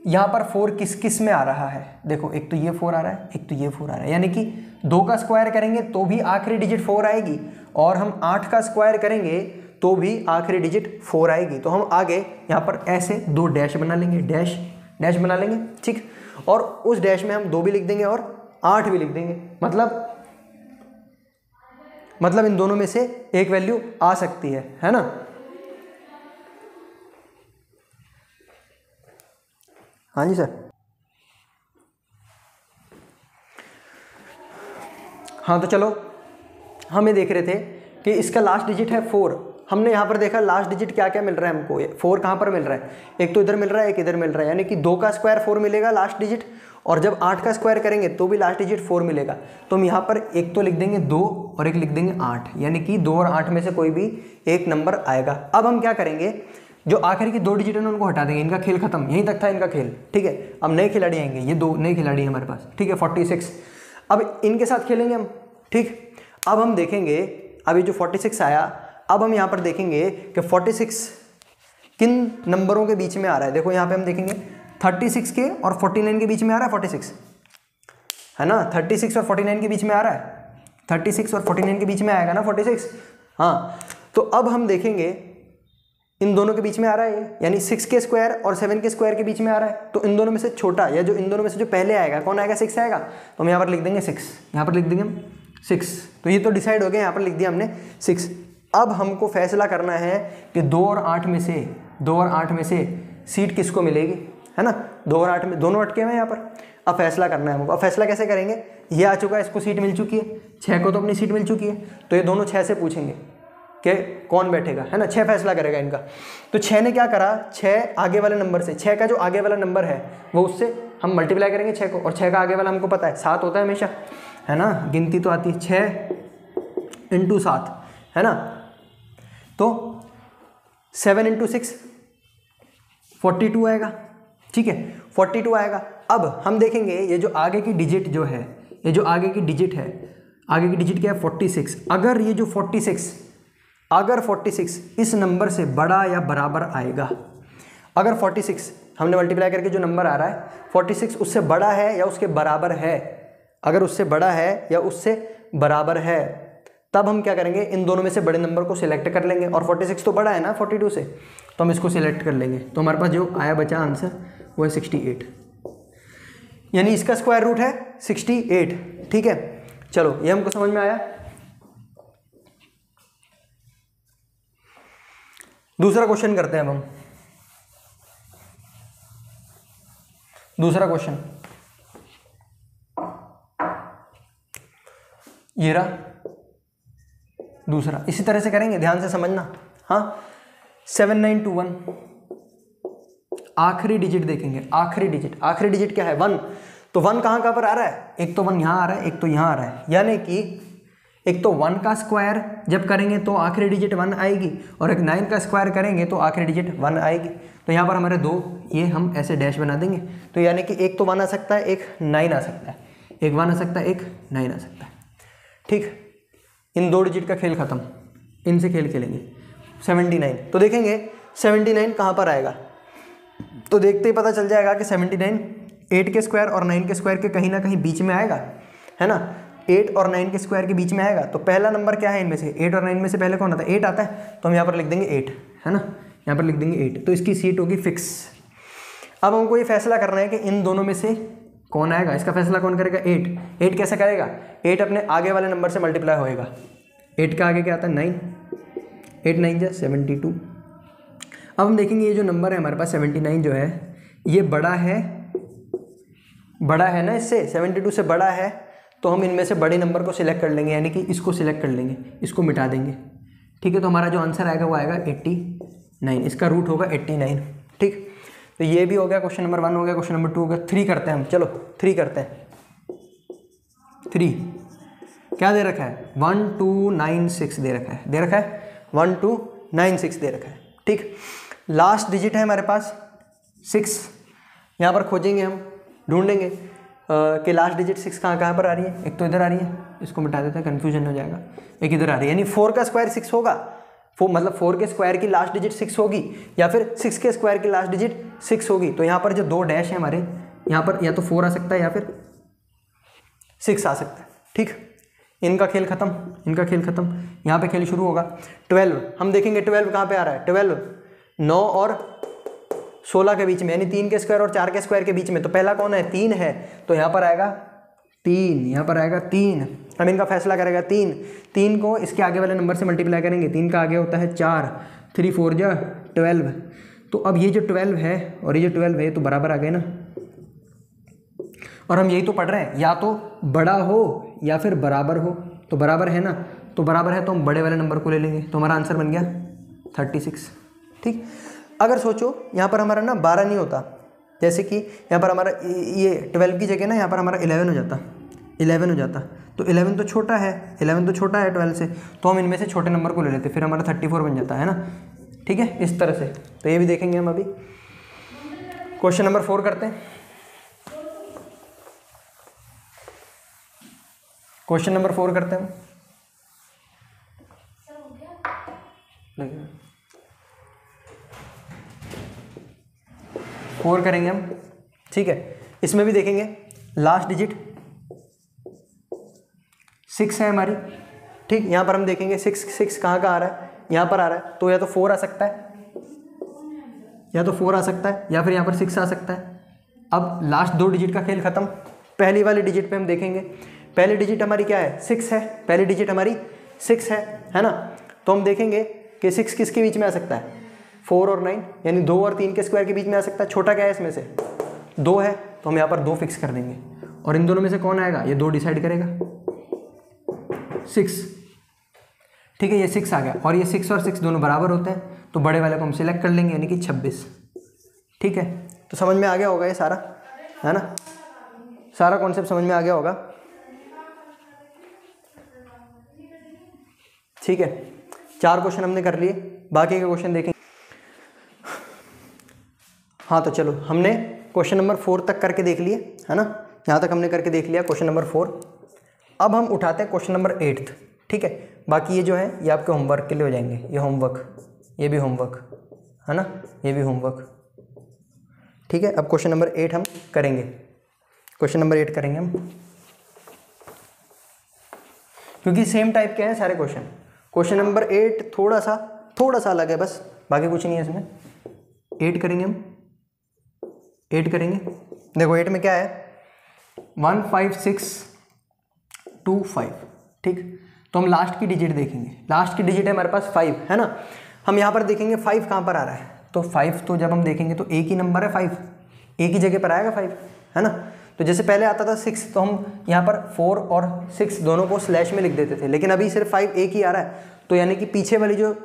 यहाँ पर 4 किस किस में आ रहा है, देखो एक तो ये 4 आ रहा है, एक तो ये 4 आ रहा है, यानी कि 2 का स्क्वायर करेंगे तो भी आखिरी डिजिट 4 आएगी, और हम 8 का स्क्वायर करेंगे तो भी आखिरी डिजिट 4 आएगी। तो हम आगे यहाँ पर ऐसे 2 डैश बना लेंगे, डैश बना लेंगे, ठीक। और उस डैश में हम 2 भी लिख देंगे और 8 भी लिख देंगे, मतलब इन दोनों में से एक वैल्यू आ सकती है ना। हाँ जी सर, हाँ तो चलो हम ये देख रहे थे कि इसका लास्ट डिजिट है 4, हमने यहाँ पर देखा लास्ट डिजिट क्या क्या मिल रहा है हमको, 4 कहाँ पर मिल रहा है, एक तो इधर मिल रहा है, एक इधर मिल रहा है, यानी कि 2 का स्क्वायर 4 मिलेगा लास्ट डिजिट, और जब 8 का स्क्वायर करेंगे तो भी लास्ट डिजिट 4 मिलेगा। तो हम यहाँ पर एक तो लिख देंगे 2 और एक लिख देंगे 8, यानी कि 2 और 8 में से कोई भी एक नंबर आएगा। अब हम क्या करेंगे, जो आखिर की 2 डिजिट है उनको हटा देंगे, इनका खेल खत्म, यहीं तक था इनका खेल, ठीक है। अब नए खिलाड़ी आएंगे, ये 2 नए खिलाड़ी हैं हमारे पास, ठीक है, 46, अब इनके साथ खेलेंगे हम, ठीक। अब हम देखेंगे अभी जो 46 आया, अब हम यहाँ पर देखेंगे कि 46 किन नंबरों के बीच में आ रहा है। देखो यहाँ पे हम देखेंगे 36 के और 49 के बीच में आ रहा है 46, है ना, 36 और 49 के बीच में आ रहा है, 36 और 49 के बीच में आएगा ना 46, हाँ। तो अब हम देखेंगे इन दोनों के बीच में आ रहा है, यानी 6 के स्क्वायर और 7 के स्क्वायर के बीच में आ रहा है। तो इन दोनों में से छोटा, या जो इन दोनों में से जो पहले आएगा, कौन आएगा, 6 आएगा, तो हम यहाँ पर लिख देंगे 6, यहाँ पर लिख देंगे हम 6। तो ये तो डिसाइड हो गया, यहाँ पर लिख दिया हमने 6। अब हमको फैसला करना है कि 2 और 8 में से सीट किसको मिलेगी, है ना। 2 और 8 में दोनों अटके हुए हैं यहाँ पर, अब फैसला करना है हमको। अब फैसला कैसे करेंगे, ये आ चुका है, इसको सीट मिल चुकी है, 6 को तो अपनी सीट मिल चुकी है, तो ये दोनों 6 से पूछेंगे कि कौन बैठेगा, है ना, 6 फैसला करेगा इनका। तो 6 ने क्या करा, 6 आगे वाले नंबर से, 6 का जो आगे वाला नंबर है वो उससे हम मल्टीप्लाई करेंगे 6 को, और 6 का आगे वाला हमको पता है 7 होता है हमेशा, है ना, गिनती तो आती है 6 × 7, है ना। तो 7 × 6 42 आएगा, ठीक है, 42 आएगा। अब हम देखेंगे ये जो आगे की डिजिट जो है, ये जो आगे की डिजिट है, आगे की डिजिट क्या है 46। अगर ये जो 46 इस नंबर से बड़ा या बराबर आएगा, अगर 46 हमने मल्टीप्लाई करके जो नंबर आ रहा है 46 उससे बड़ा है या उसके बराबर है, अगर उससे बड़ा है या उससे बराबर है, तब हम क्या करेंगे, इन दोनों में से बड़े नंबर को सिलेक्ट कर लेंगे। और 46 तो बड़ा है ना 42 से, तो हम इसको सिलेक्ट कर लेंगे। तो हमारे पास जो आया बचा आंसर वो है 68, यानी इसका स्क्वायर रूट है 68। ठीक है, चलो ये हमको समझ में आया। दूसरा क्वेश्चन करते हैं अब हम। दूसरा क्वेश्चन ये रहा दूसरा, इसी तरह से करेंगे, ध्यान से समझना। हाँ, 7921 आखिरी डिजिट देखेंगे, आखिरी डिजिट क्या है 1। तो 1 कहाँ पर आ रहा है, एक तो 1 यहाँ आ रहा है, एक तो यहाँ आ रहा है, यानी कि एक तो 1 का स्क्वायर जब करेंगे तो आखिरी डिजिट 1 आएगी, और एक 9 का स्क्वायर करेंगे तो आखिरी डिजिट 1 आएगी। तो यहाँ पर हमारे दो ये हम ऐसे डैश बना देंगे। तो यानी कि एक तो 1 आ सकता है, एक 9 आ सकता है, एक 1 आ सकता है, एक 9 आ सकता है। ठीक, इन दो डिजिट का खेल खत्म, इनसे खेल खेलेंगे। 79, तो देखेंगे 79 कहाँ पर आएगा, तो देखते ही पता चल जाएगा कि 79 8 के स्क्वायर और 9 के स्क्वायर के कहीं ना कहीं बीच में आएगा, है ना। 8 और 9 के स्क्वायर के बीच में आएगा। तो पहला नंबर क्या है इनमें से, 8 और 9 में से पहले कौन आता है, 8 आता है। तो हम यहाँ पर लिख देंगे 8, है ना, यहाँ पर लिख देंगे 8। तो इसकी सीट होगी फिक्स। अब हमको ये फैसला करना है कि इन दोनों में से कौन आएगा। इसका फैसला कौन करेगा, 8 कैसे करेगा, 8 अपने आगे वाले नंबर से मल्टीप्लाई होएगा। 8 का आगे क्या आता है 9, 8 9 जा 72। अब हम देखेंगे ये जो नंबर है हमारे पास 79 जो है ये बड़ा है ना इससे, 72 से बड़ा है। तो हम इनमें से बड़े नंबर को सिलेक्ट कर लेंगे, यानी कि इसको सिलेक्ट कर लेंगे, इसको मिटा देंगे। ठीक है, तो हमारा जो आंसर आएगा वो आएगा 89, इसका रूट होगा 89। ठीक, तो ये भी हो गया, क्वेश्चन नंबर 1 हो गया। क्वेश्चन नंबर 2 हो गया। 3 करते हैं हम, चलो 3 करते हैं। 3 क्या दे रखा है, 1296 दे रखा है 1296 दे रखा है। ठीक, लास्ट डिजिट है हमारे पास 6। यहाँ पर खोजेंगे हम, ढूंढेंगे कि लास्ट डिजिट 6 कहाँ पर आ रही है। एक तो इधर आ रही है, इसको मिटा देते हैं, कन्फ्यूजन हो जाएगा। एक इधर आ रही है, यानी 4 का स्क्वायर 6 होगा, मतलब 4 के स्क्वायर की लास्ट डिजिट 6 होगी, या फिर 6 के स्क्वायर की लास्ट डिजिट 6 होगी। तो यहाँ पर जो दो डैश है हमारे, यहाँ पर या तो 4 आ सकता है या फिर 6 आ सकता है। ठीक, इनका खेल खत्म, यहाँ पे खेल शुरू होगा। 12 हम देखेंगे, 12 कहाँ पे आ रहा है, 12 9 और 16 के बीच में, यानी 3 के स्क्वायर और 4 के स्क्वायर के बीच में। तो पहला कौन है, 3 है, तो यहाँ पर आएगा 3, यहाँ पर आएगा 3। हम इनका फैसला करेगा 3 को इसके आगे वाले नंबर से मल्टीप्लाई करेंगे। 3 का आगे होता है 4, 3 4 जा 12। तो अब ये जो 12 है और ये जो 12 है तो बराबर आ गए ना, और हम यही तो पढ़ रहे हैं, या तो बड़ा हो या फिर बराबर हो। तो बराबर है ना, तो बराबर है तो हम बड़े वाले नंबर को ले लेंगे। तो हमारा आंसर बन गया 36। ठीक, अगर सोचो यहाँ पर हमारा ना 12 नहीं होता, जैसे कि यहाँ पर हमारा ये 12 की जगह ना यहाँ पर हमारा 11 हो जाता, 11 हो जाता। तो 11 तो छोटा है, 12 से, तो हम इनमें से छोटे नंबर को ले लेते, फिर हमारा 34 बन जाता है ना। ठीक है, इस तरह से। तो ये भी देखेंगे हम अभी। क्वेश्चन नंबर 4 करते हैं। क्वेश्चन नंबर 4 करते हैं हम। 4 करेंगे हम। ठीक है, इसमें भी देखेंगे लास्ट डिजिट 6 है हमारी। ठीक, यहाँ पर हम देखेंगे 6 कहाँ का आ रहा है, यहाँ पर आ रहा है। तो या तो 4 आ सकता है, या फिर यहाँ पर 6 आ सकता है। अब लास्ट दो डिजिट का खेल खत्म। पहली वाली डिजिट पे हम देखेंगे, पहली डिजिट हमारी क्या है, 6 है, पहली डिजिट हमारी 6 है ना। तो हम देखेंगे कि 6 किसके बीच में आ सकता है, 4 और 9, यानी 2 और 3 के स्क्वायर के बीच में आ सकता है। छोटा क्या है इसमें से, 2 है, तो हम यहाँ पर 2 फिक्स कर देंगे। और इन दोनों में से कौन आएगा, ये 2 डिसाइड करेगा, 6। ठीक है, ये 6 आ गया, और ये 6 और 6 दोनों बराबर होते हैं, तो बड़े वाले को हम सिलेक्ट कर लेंगे, यानी कि 26। ठीक है, तो समझ में आ गया होगा ये सारा, है ना, सारा कॉन्सेप्ट समझ में आ गया होगा। ठीक है, 4 क्वेश्चन हमने कर लिए, बाकी के क्वेश्चन देखेंगे। हाँ, तो चलो हमने क्वेश्चन नंबर 4 तक करके देख लिए, है ना, यहाँ तक हमने करके देख लिया क्वेश्चन नंबर 4। अब हम उठाते हैं क्वेश्चन नंबर 8, ठीक है। बाकी ये जो है ये आपके होमवर्क के लिए हो जाएंगे, ये होमवर्क, ये भी होमवर्क, है ना, ये भी होमवर्क, ठीक है। अब क्वेश्चन नंबर 8 हम करेंगे, क्वेश्चन नंबर 8 करेंगे हम, क्योंकि सेम टाइप के हैं सारे क्वेश्चन। क्वेश्चन नंबर 8 थोड़ा सा अलग है बस, बाकी कुछ नहीं है इसमें। 8 करेंगे हम, 8 करेंगे। देखो 8 में क्या है, 15625, ठीक। तो हम लास्ट की डिजिट देखेंगे, लास्ट की डिजिट है हमारे पास 5, है ना। हम यहाँ पर देखेंगे 5 कहाँ पर आ रहा है, तो 5 तो जब हम देखेंगे तो एक ही नंबर है 5, एक ही जगह पर आएगा 5, है ना। तो जैसे पहले आता था 6, तो हम यहाँ पर 4 और 6 दोनों को स्लैश में लिख देते थे, लेकिन अभी सिर्फ 5 एक ही आ रहा है, तो यानी कि पीछे वाली जो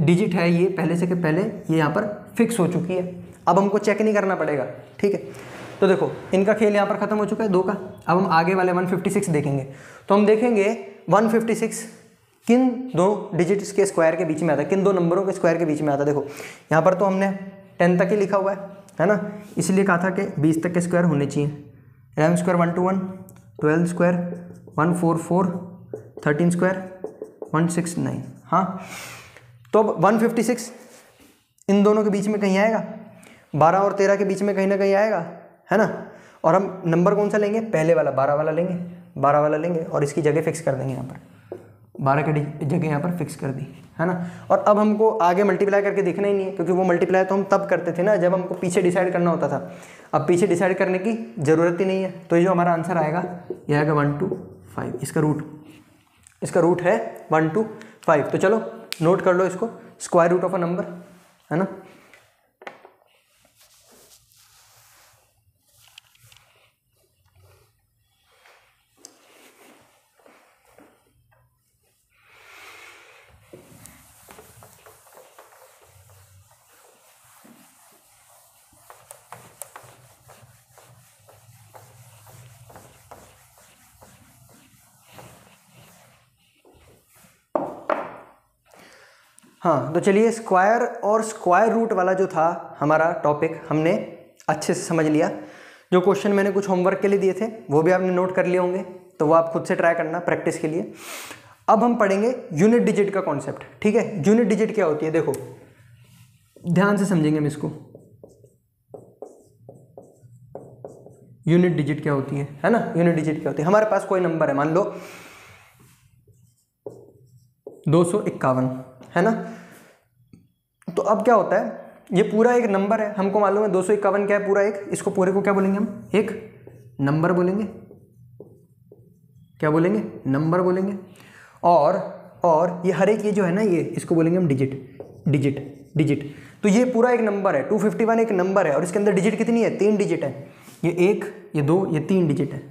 डिजिट है ये पहले से के पहले ये यहाँ पर फिक्स हो चुकी है। अब हमको चेक नहीं करना पड़ेगा, ठीक है। तो देखो इनका खेल यहाँ पर ख़त्म हो चुका है 2 का। अब हम आगे वाले 156 देखेंगे, तो हम देखेंगे 156 किन 2 डिजिट्स के स्क्वायर के बीच में आता है, किन 2 नंबरों के स्क्वायर के बीच में आता है। देखो यहाँ पर तो हमने 10 तक ही लिखा हुआ है ना, इसलिए कहा था कि 20 तक के स्क्वायर होने चाहिए। 11 स्क्वायर 121, 12 स्क्वायर 144, 13 स्क्वायर 169, हाँ। तो अब 156 इन दोनों के बीच में कहीं आएगा, 12 और 13 के बीच में कहीं ना कहीं आएगा, है ना। और हम नंबर कौन सा लेंगे, पहले वाला 12 वाला लेंगे, 12 वाला लेंगे और इसकी जगह फिक्स कर देंगे, यहाँ पर 12 की जगह यहाँ पर फिक्स कर दी, है ना। और अब हमको आगे मल्टीप्लाई करके देखना ही नहीं है, क्योंकि वो मल्टीप्लाई तो हम तब करते थे ना जब हमको पीछे डिसाइड करना होता था। अब पीछे डिसाइड करने की ज़रूरत ही नहीं है, तो ये जो हमारा आंसर आएगा ये आएगा 125, इसका रूट है 125। तो चलो नोट कर लो इसको, square root of a number, है ना। हाँ, तो चलिए स्क्वायर और स्क्वायर रूट वाला जो था हमारा टॉपिक हमने अच्छे से समझ लिया। जो क्वेश्चन मैंने कुछ होमवर्क के लिए दिए थे वो भी आपने नोट कर लिए होंगे, तो वो आप खुद से ट्राई करना प्रैक्टिस के लिए। अब हम पढ़ेंगे यूनिट डिजिट का कॉन्सेप्ट, ठीक है। यूनिट डिजिट क्या होती है, देखो ध्यान से समझेंगे हम इसको। यूनिट डिजिट क्या होती है ना, यूनिट डिजिट क्या होती है। हमारे पास कोई नंबर है, मान लो 251, है ना। तो अब क्या होता है, ये पूरा एक नंबर है, हमको मालूम है 251 क्या है, पूरा एक, इसको पूरे को क्या बोलेंगे हम, एक नंबर बोलेंगे, क्या बोलेंगे, नंबर बोलेंगे। और ये हर एक ये जो है ना, ये इसको बोलेंगे हम डिजिट। तो ये पूरा एक नंबर है, 251 एक नंबर है, और इसके अंदर डिजिट कितनी है, 3 डिजिट है। ये 1, ये 2, ये 3 डिजिट है,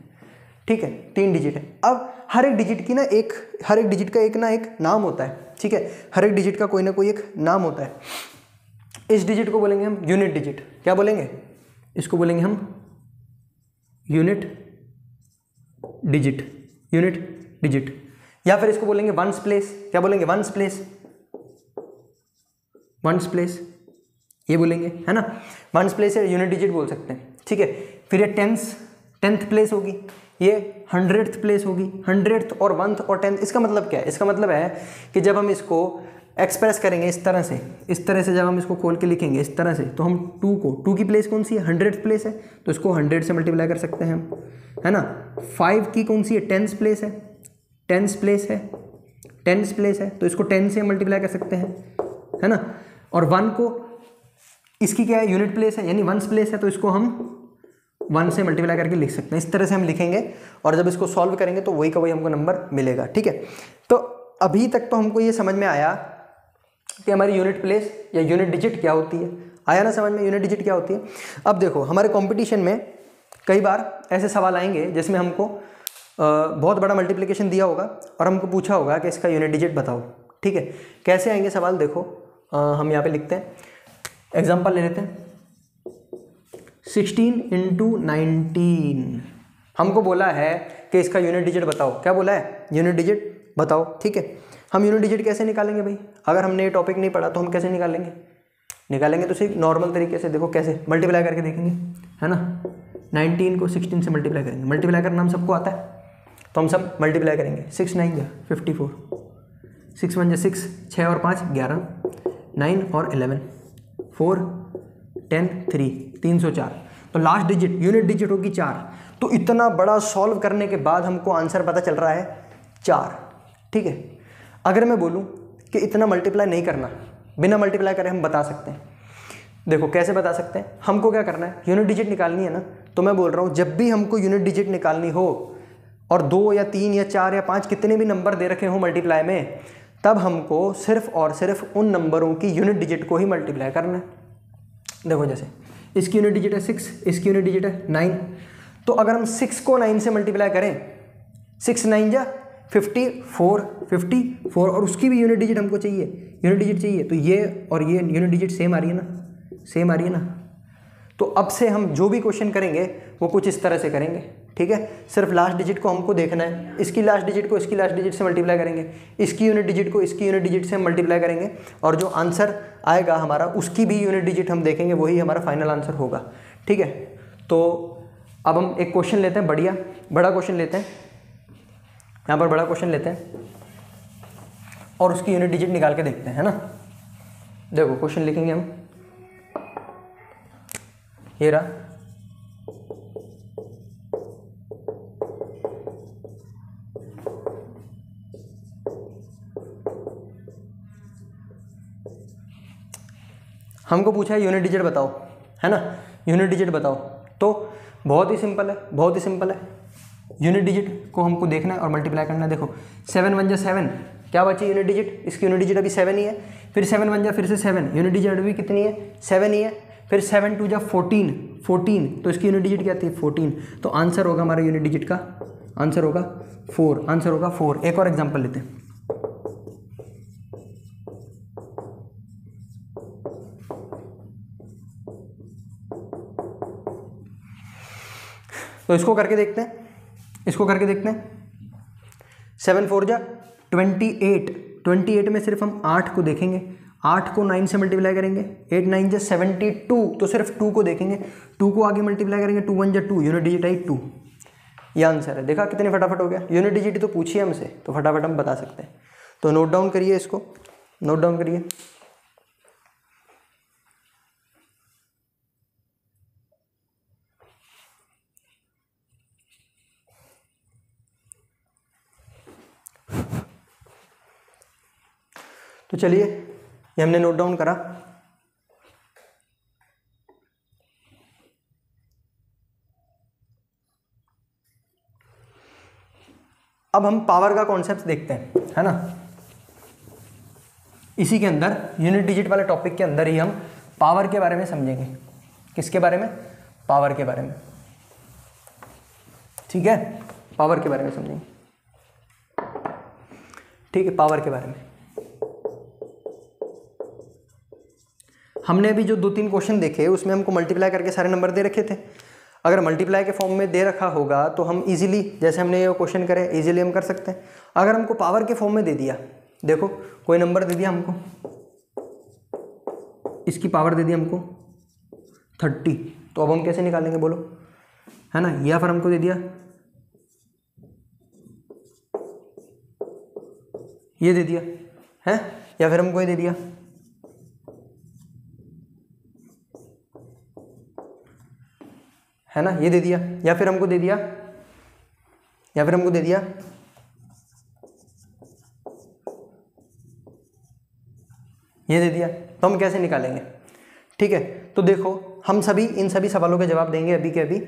ठीक है, 3 डिजिट है। अब हर एक डिजिट की ना हर एक डिजिट का एक नाम होता है, ठीक है। हर एक डिजिट का कोई ना कोई एक नाम होता है। इस डिजिट को बोलेंगे हम यूनिट डिजिट, क्या बोलेंगे, इसको बोलेंगे हम यूनिट डिजिट, या फिर इसको बोलेंगे वंस प्लेस, क्या बोलेंगे, वंस प्लेस, ये बोलेंगे, है ना। वंस प्लेस है, यूनिट डिजिट बोल सकते हैं, ठीक है। फिर ये टेंथ प्लेस होगी, ये 100th प्लेस होगी, 100th और 1th और 10th। इसका मतलब क्या है, इसका मतलब है कि जब हम इसको एक्सप्रेस करेंगे इस तरह से जब हम इसको खोल के लिखेंगे इस तरह से, तो हम 2 की प्लेस कौन सी है, 100th प्लेस है, तो इसको 100 से मल्टीप्लाई कर सकते हैं हम, है ना। 5 की कौन सी है, 10th प्लेस है, तो इसको 10 से मल्टीप्लाई कर सकते हैं, है ना। और 1 को, इसकी क्या है, यूनिट प्लेस है, यानी वंस प्लेस है, तो इसको हम 1 से मल्टीप्लाई करके लिख सकते हैं। इस तरह से हम लिखेंगे और जब इसको सॉल्व करेंगे तो वही का वही हमको नंबर मिलेगा, ठीक है। तो अभी तक तो हमको ये समझ में आया कि हमारी यूनिट प्लेस या यूनिट डिजिट क्या होती है, आया ना समझ में, यूनिट डिजिट क्या होती है। अब देखो हमारे कंपटीशन में कई बार ऐसे सवाल आएंगे जिसमें हमको बहुत बड़ा मल्टीप्लिकेशन दिया होगा और हमको पूछा होगा कि इसका यूनिट डिजिट बताओ, ठीक है। कैसे आएंगे सवाल, देखो हम यहाँ पे लिखते हैं, एग्जाम्पल ले लेते हैं। 16 × 19 हमको बोला है कि इसका यूनिट डिजिट बताओ, क्या बोला है, यूनिट डिजिट बताओ, ठीक है। हम यूनिट डिजिट कैसे निकालेंगे भाई, अगर हमने ये टॉपिक नहीं पढ़ा तो हम कैसे निकालेंगे, निकालेंगे तो सिर्फ नॉर्मल तरीके से, देखो कैसे मल्टीप्लाई करके देखेंगे, है ना। 19 को 16 से मल्टीप्लाई करेंगे, मल्टीप्लाई करना हम सबको आता है, तो हम सब मल्टीप्लाई करेंगे। 6 9 जा 54, 6 1 जा 6, 6 और 5 11, 9 और 11, 4 10 3, 304। तो लास्ट डिजिट यूनिट डिजिट होगी 4। तो इतना बड़ा सॉल्व करने के बाद हमको आंसर पता चल रहा है 4, ठीक है। अगर मैं बोलूँ कि इतना मल्टीप्लाई नहीं करना, बिना मल्टीप्लाई करे हम बता सकते हैं। देखो कैसे बता सकते हैं, हमको क्या करना है, यूनिट डिजिट निकालनी है ना। तो मैं बोल रहा हूँ जब भी हमको यूनिट डिजिट निकालनी हो और 2 या 3 या 4 या 5 कितने भी नंबर दे रखे हो मल्टीप्लाई में, तब हमको सिर्फ और सिर्फ उन नंबरों की यूनिट डिजिट को ही मल्टीप्लाई करना है। देखो जैसे इसकी यूनिट डिजिट है 6, इसकी यूनिट डिजिट है 9। तो अगर हम 6 को 9 से मल्टीप्लाई करें, 6 9 जा 54 और उसकी भी यूनिट डिजिट हमको चाहिए, यूनिट डिजिट चाहिए। तो ये और ये यूनिट डिजिट सेम आ रही है ना, सेम आ रही है ना। तो अब से हम जो भी क्वेश्चन करेंगे वो कुछ इस तरह से करेंगे, ठीक है। सिर्फ लास्ट डिजिट को हमको देखना है, इसकी लास्ट डिजिट को इसकी लास्ट डिजिट से मल्टीप्लाई करेंगे, इसकी यूनिट डिजिट को इसकी यूनिट डिजिट से मल्टीप्लाई करेंगे, और जो आंसर आएगा हमारा उसकी भी यूनिट डिजिट हम देखेंगे, वही हमारा फाइनल आंसर होगा, ठीक है। तो अब हम एक क्वेश्चन लेते हैं, बड़ा क्वेश्चन लेते हैं, यहाँ पर बड़ा क्वेश्चन लेते हैं और उसकी यूनिट डिजिट निकाल के देखते हैं, है ना। देखो क्वेश्चन लिखेंगे हम, ये रहा। हमको पूछा है यूनिट डिजिट बताओ, है ना, यूनिट डिजिट बताओ। तो बहुत ही सिंपल है, बहुत ही सिंपल है। यूनिट डिजिट को हमको देखना है और मल्टीप्लाई करना है। देखो 7 1 जा 7, क्या बची यूनिट डिजिट, इसकी यूनिट डिजिट अभी 7 ही है। फिर 7 1 जा फिर से 7, यूनिट डिजिट अभी कितनी है, 7 ही है। फिर 7 2 जा 14, तो इसकी यूनिट डिजिट क्या आती है 14। तो आंसर होगा हमारा यूनिट डिजिट का, आंसर होगा 4, आंसर होगा 4। एक और एग्जांपल लेते हैं। तो इसको करके देखते हैं, इसको करके देखते हैं। 7 4 जा 28 में सिर्फ हम 8 को देखेंगे, 8 को 9 से मल्टीप्लाई करेंगे, 8 9 जा 72, तो सिर्फ 2 को देखेंगे, 2 को आगे मल्टीप्लाई करेंगे, 2 1 जा 2, यूनिट डिजिट आई 2। ये आंसर है। देखा कितने फटाफट हो गया, यूनिट डिजिट तो पूछिए हमसे, तो फटाफट हम बता सकते हैं। तो नोट डाउन करिए, इसको नोट डाउन करिए। तो चलिए ये हमने नोट डाउन करा। अब हम पावर का कॉन्सेप्ट देखते हैं, है ना। इसी के अंदर यूनिट डिजिट वाले टॉपिक के अंदर ही हम पावर के बारे में समझेंगे। किसके बारे में, पावर के बारे में, ठीक है, पावर के बारे में समझेंगे, ठीक है। पावर के बारे में हमने अभी जो 2-3 क्वेश्चन देखे उसमें हमको मल्टीप्लाई करके सारे नंबर दे रखे थे। अगर मल्टीप्लाई के फॉर्म में दे रखा होगा तो हम इजीली, जैसे हमने ये क्वेश्चन करे, इजीली हम कर सकते हैं। अगर हमको पावर के फॉर्म में दे दिया, देखो कोई नंबर दे दिया हमको, इसकी पावर दे दी हमको 30, तो अब हम कैसे निकालेंगे बोलो, है ना। या फिर हमको दे दिया ये दे दिया है, या फिर हमको ये दे दिया, है ना, ये दे दिया, या फिर हमको दे दिया, या फिर हमको दे दिया ये दे दिया, तो हम कैसे निकालेंगे, ठीक है। तो देखो हम सभी इन सभी सवालों के जवाब देंगे अभी के अभी,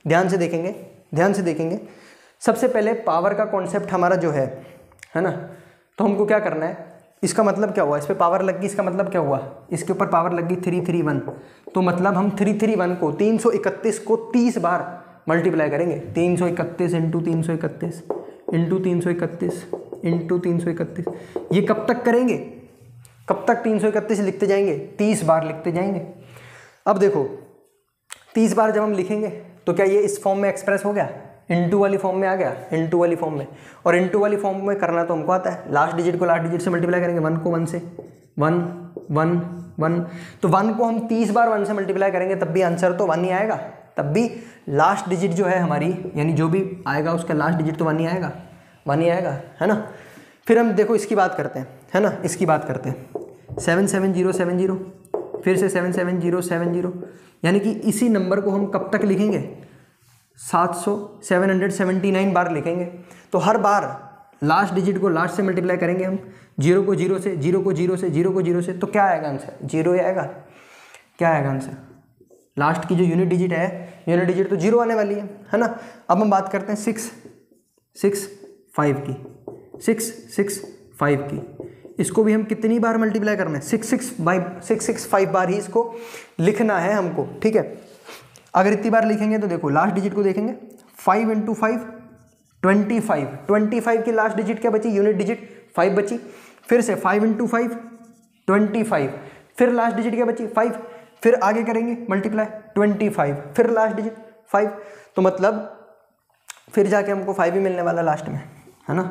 ध्यान से देखेंगे, ध्यान से देखेंगे। सबसे पहले पावर का कॉन्सेप्ट हमारा जो है ना, तो हमको क्या करना है, इसका मतलब क्या हुआ, इस पर पावर लग गई, इसका मतलब क्या हुआ, इसके ऊपर पावर लग गई 331, तो मतलब हम 331 को 331 को 30 बार मल्टीप्लाई करेंगे। 331 इंटू 331 इंटू 331 इंटू 331, ये कब तक करेंगे, कब तक 331 लिखते जाएंगे, 30 बार लिखते जाएंगे। अब देखो 30 बार जब हम लिखेंगे तो क्या ये इस फॉर्म में एक्सप्रेस हो गया, इंटू वाली फॉर्म में आ गया, इंटू वाली फॉर्म में। और इंटू वाली फॉर्म में करना तो हमको आता है, लास्ट डिजिट को लास्ट डिजिट से मल्टीप्लाई करेंगे, 1 को 1 से, 1 1 1, तो 1 को हम 30 बार 1 से मल्टीप्लाई करेंगे तब भी आंसर तो 1 ही आएगा, तब भी लास्ट डिजिट जो है हमारी, यानी जो भी आएगा उसका लास्ट डिजिट तो 1 ही आएगा, 1 ही आएगा, है ना। फिर हम देखो इसकी बात करते हैं, है ना, इसकी बात करते हैं 77070, फिर से 77070, यानी कि इसी नंबर को हम कब तक लिखेंगे, 779 बार लिखेंगे। तो हर बार लास्ट डिजिट को लास्ट से मल्टीप्लाई करेंगे हम, 0 को 0 से, 0 को 0 से, 0 को 0 से, तो क्या आएगा आंसर, 0 ही आएगा। क्या आएगा आंसर, लास्ट की जो यूनिट डिजिट है, यूनिट डिजिट तो 0 आने वाली है ना। अब हम बात करते हैं 665 की, 665 की, इसको भी हम कितनी बार मल्टीप्लाई करना है, 665 बार ही इसको लिखना है हमको, ठीक है। अगर इतनी बार लिखेंगे तो देखो लास्ट डिजिट को देखेंगे, 5 × 5 25 की लास्ट डिजिट क्या बची, यूनिट डिजिट 5 बची, फिर से 5 × 5 25, फिर लास्ट डिजिट क्या बची 5, फिर आगे करेंगे मल्टीप्लाई 25, फिर लास्ट डिजिट 5, तो मतलब फिर जाके हमको 5 ही मिलने वाला लास्ट में, है ना,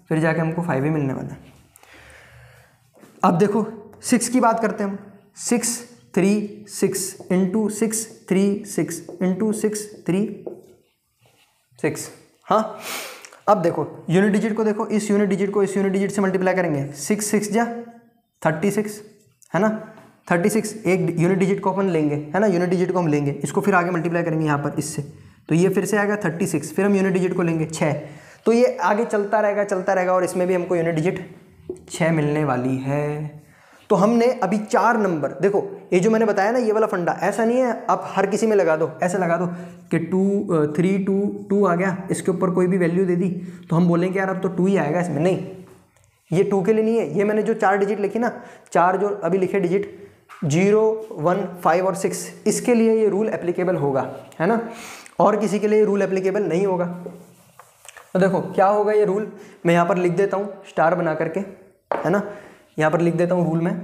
फिर जाके हमको 5 ही मिलने वाला। अब देखो 6 की बात करते हैं हम, 636 × 636 × 636, हाँ। अब देखो यूनिट डिजिट को देखो, इस यूनिट डिजिट को इस यूनिट डिजिट से मल्टीप्लाई करेंगे, 6 6 जा 36, है ना, 36, एक यूनिट डिजिट को अपन लेंगे, है ना, यूनिट डिजिट को हम लेंगे, इसको फिर आगे मल्टीप्लाई करेंगे यहाँ पर इससे, तो ये फिर से आएगा 36, फिर हम यूनिट डिजिट को लेंगे 6, तो ये आगे चलता रहेगा और इसमें भी हमको यूनिट डिजिट 6 मिलने वाली है। तो हमने अभी 4 नंबर, देखो ये जो मैंने बताया ना, ये वाला फंडा ऐसा नहीं है आप हर किसी में लगा दो, ऐसे लगा दो कि 2 3 2 2 आ गया, इसके ऊपर कोई भी वैल्यू दे दी तो हम बोलेंगे यार अब तो 2 ही आएगा इसमें, नहीं, ये 2 के लिए नहीं है। ये मैंने जो 4 डिजिट लिखी ना, 4 जो अभी लिखे डिजिट 0 1 5 और 6, इसके लिए ये रूल एप्लीकेबल होगा, है ना, और किसी के लिए ये रूल एप्लीकेबल नहीं होगा। तो देखो क्या होगा ये रूल, मैं यहाँ पर लिख देता हूँ स्टार बना करके, है ना, यहाँ पर लिख देता हूँ रूल में,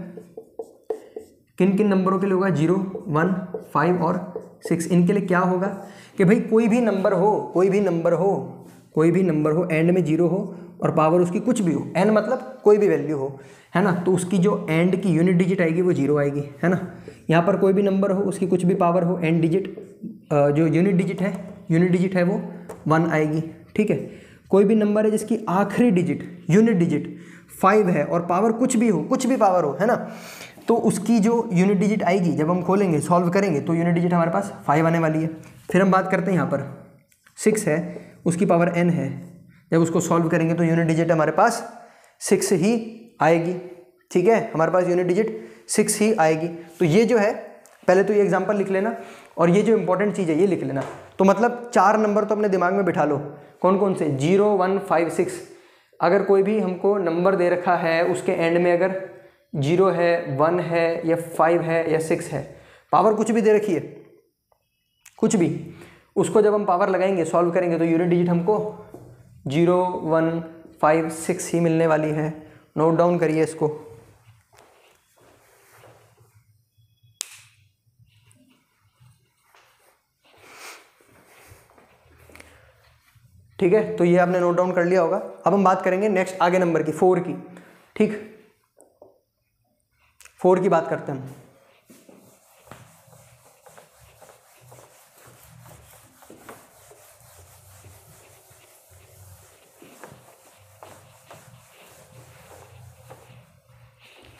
किन किन नंबरों के लिए होगा, 0 1 5 और 6, इनके लिए क्या होगा कि भाई कोई भी नंबर हो एंड में 0 हो और पावर उसकी कुछ भी हो, एन मतलब कोई भी वैल्यू हो, है ना, तो उसकी जो एंड की यूनिट डिजिट आएगी वो 0 आएगी, है ना। यहाँ पर कोई भी नंबर हो, उसकी कुछ भी पावर हो, एंड डिजिट जो यूनिट डिजिट है वो 1 आएगी, ठीक है। कोई भी नंबर है जिसकी आखिरी डिजिट यूनिट डिजिट 5 है और पावर कुछ भी हो, कुछ भी पावर हो, है ना, तो उसकी जो यूनिट डिजिट आएगी जब हम खोलेंगे सॉल्व करेंगे तो यूनिट डिजिट हमारे पास 5 आने वाली है। फिर हम बात करते हैं यहाँ पर 6 है, उसकी पावर n है, जब उसको सॉल्व करेंगे तो यूनिट डिजिट हमारे पास 6 ही आएगी, ठीक है, हमारे पास यूनिट डिजिट 6 ही आएगी। तो ये जो है पहले तो ये एग्जांपल लिख लेना और ये जो इंपॉर्टेंट चीज़ है ये लिख लेना। तो मतलब 4 नंबर तो अपने दिमाग में बिठा लो, कौन कौन से, 0 1 5 6। अगर कोई भी हमको नंबर दे रखा है उसके एंड में अगर 0 है, 1 है या 5 है या 6 है, पावर कुछ भी दे रखी है, कुछ भी, उसको जब हम पावर लगाएंगे सॉल्व करेंगे तो यूनिट डिजिट हमको 0 1 5 6 ही मिलने वाली है। नोट डाउन करिए इसको। ठीक है, तो ये आपने नोट डाउन कर लिया होगा। अब हम बात करेंगे नेक्स्ट आगे नंबर की, 4 की, ठीक, 4 की बात करते हैं हम।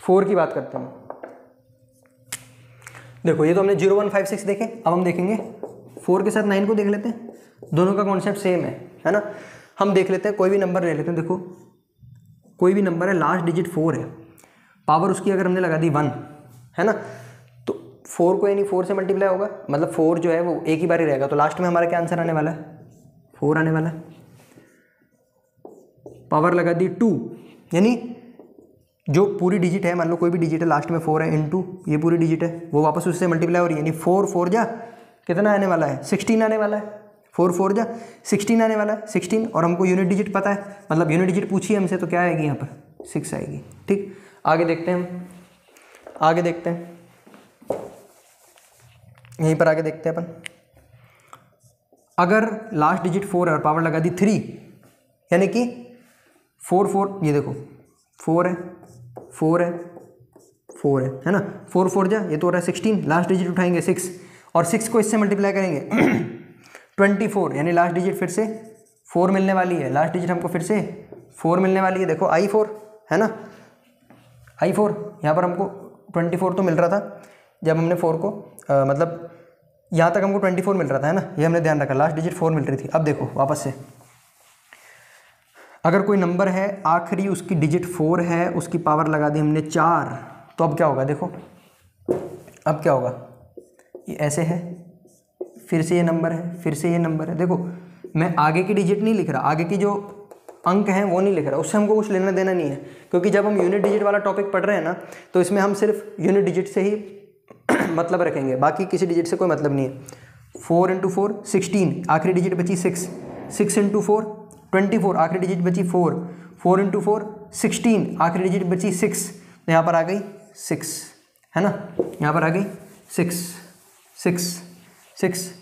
फोर की बात करते हैं। देखो ये तो हमने 0 1 5 6 देखे, अब हम देखेंगे 4 के साथ 9 को देख लेते हैं, दोनों का कॉन्सेप्ट सेम है ना। हम देख लेते हैं, कोई भी नंबर ले लेते हैं, देखो कोई भी नंबर है, लास्ट डिजिट 4 है, पावर उसकी अगर हमने लगा दी 1, है ना, तो 4 को यानी 4 से मल्टीप्लाई होगा, मतलब 4 जो है वो एक ही बार ही रहेगा, तो लास्ट में हमारा क्या आंसर आने वाला है, 4 आने वाला है। पावर लगा दी 2, यानी जो पूरी डिजिट है, मान लो कोई भी डिजिट है लास्ट में 4 है, इनटू ये पूरी डिजिट है वो वापस उससे मल्टीप्लाई हो रही है, यानी 4 4 जा कितना आने वाला है, 16 आने वाला है, 4 4 जा 16 आने वाला है, 16, और हमको यूनिट डिजिट पता है, मतलब यूनिट डिजिट पूछी है हमसे, तो क्या आएगी यहाँ पर 6 आएगी। ठीक, आगे देखते हैं हम, आगे देखते हैं, यहीं पर आगे देखते हैं अपन। अगर लास्ट डिजिट 4 है और पावर लगा दी 3, यानी कि 4 4, ये देखो 4 है, 4 है, 4 है ना। 4 4 जा, ये तो हो रहा है 16, लास्ट डिजिट उठाएंगे 6 और 6 को इससे मल्टीप्लाई करेंगे 24, यानी लास्ट डिजिट फिर से 4 मिलने वाली है, लास्ट डिजिट हमको फिर से 4 मिलने वाली है। देखो I4 है ना, I4 यहाँ पर हमको 24 तो मिल रहा था जब हमने 4 को मतलब यहाँ तक हमको 24 मिल रहा था, है ना, ये हमने ध्यान रखा, लास्ट डिजिट 4 मिल रही थी। अब देखो वापस से, अगर कोई नंबर है आखिरी उसकी डिजिट 4 है, उसकी पावर लगा दी हमने 4, तो अब क्या होगा देखो, अब क्या होगा, ये ऐसे है, फिर से ये नंबर है, फिर से ये नंबर है। देखो मैं आगे की डिजिट नहीं लिख रहा, आगे की जो अंक हैं वो नहीं लिख रहा, उससे हमको कुछ लेना देना नहीं है, क्योंकि जब हम यूनिट डिजिट वाला टॉपिक पढ़ रहे हैं ना, तो इसमें हम सिर्फ यूनिट डिजिट से ही मतलब रखेंगे, बाकी किसी डिजिट से कोई मतलब नहीं है। 4 × 4 16, आखिरी डिजिट बची 6, 6 × 4 24, आखिरी डिजिट बची 4, 4 × 4 16, आखिरी डिजिट बची 6, तो यहाँ पर आ गई 6, है ना, यहाँ पर आ गई 6 6 6।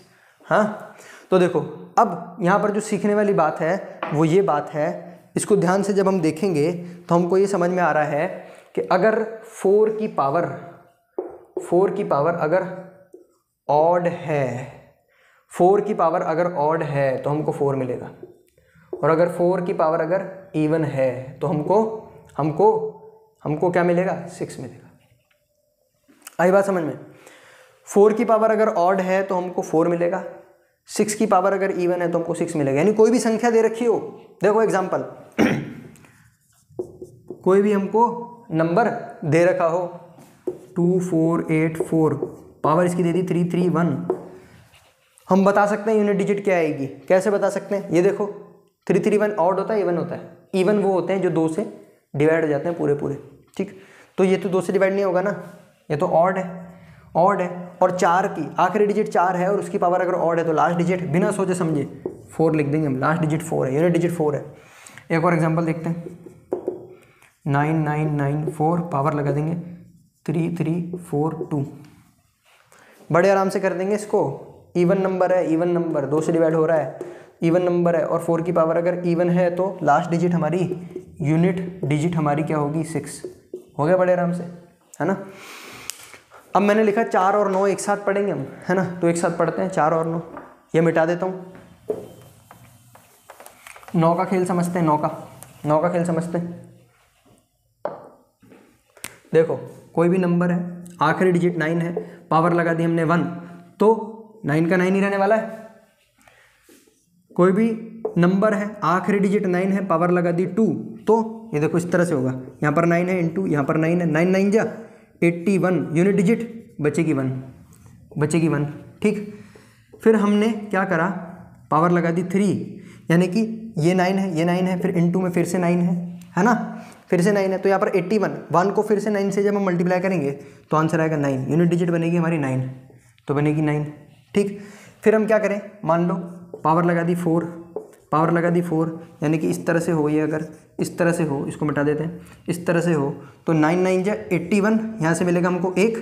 हाँ, तो देखो अब यहाँ पर जो सीखने वाली बात है वो ये बात है, इसको ध्यान से जब हम देखेंगे तो हमको ये समझ में आ रहा है कि अगर 4 की पावर अगर ऑड है, 4 की पावर अगर ऑड है तो हमको 4 मिलेगा, और अगर 4 की पावर अगर इवन है तो हमको क्या मिलेगा, 6 मिलेगा। आई बात समझ में? 4 की पावर अगर ऑड है तो हमको 4 मिलेगा, 6 की पावर अगर इवन है तो हमको 6 मिलेगा। यानी कोई भी संख्या दे रखी हो, देखो एग्जांपल कोई भी हमको नंबर दे रखा हो 2484, पावर इसकी दे दी 331, हम बता सकते हैं यूनिट डिजिट क्या आएगी। कैसे बता सकते हैं, ये देखो 331 ऑड होता है इवन होता है, इवन वो होते हैं जो 2 से डिवाइड हो जाते हैं पूरे पूरे, ठीक। तो ये तो 2 से डिवाइड नहीं होगा ना, ये तो ऑड है, ऑड है। और 4 की आखिरी डिजिट 4 है और उसकी पावर अगर ऑड है तो लास्ट डिजिट बिना सोचे समझे 4 लिख देंगे हम, लास्ट डिजिट 4 है, यूनिट डिजिट 4 है। एक और एग्जांपल देखते हैं, 9994, पावर लगा देंगे 3342, बड़े आराम से कर देंगे इसको। इवन नंबर है, इवन नंबर 2 से डिवाइड हो रहा है, इवन नंबर है, और 4 की पावर अगर इवन है तो लास्ट डिजिट हमारी, यूनिट डिजिट हमारी क्या होगी, 6। हो गया बड़े आराम से, है ना। अब मैंने लिखा 4 और 9 एक साथ पढ़ेंगे हम, है ना, तो एक साथ पढ़ते हैं 4 और 9। ये मिटा देता हूँ, 9 का खेल समझते हैं, 9 का खेल समझते हैं। देखो कोई भी नंबर है, आखिरी डिजिट 9 है, पावर लगा दी हमने 1, तो 9 का 9 ही रहने वाला है। कोई भी नंबर है, आखिरी डिजिट 9 है, पावर लगा दी 2, तो ये देखो इस तरह से होगा, यहाँ पर 9 है इंटू यहाँ पर 9 है, 9 9 जा 81, यूनिट डिजिट बचेगी 1, ठीक। फिर हमने क्या करा, पावर लगा दी 3, यानी कि ये 9 है, ये 9 है, फिर इंटू में फिर से 9 है ना, फिर से 9 है, तो यहाँ पर 81, 1 को फिर से 9 से जब हम मल्टीप्लाई करेंगे तो आंसर आएगा 9, यूनिट डिजिट बनेगी हमारी 9, तो बनेगी 9, ठीक। फिर हम क्या करें, मान लो पावर लगा दी 4, पावर लगा दी 4, यानी कि इस तरह से हो, ये अगर इस तरह से हो, इसको मिटा देते हैं, इस तरह से हो, तो 9 9 जा 81, यहाँ से मिलेगा हमको 1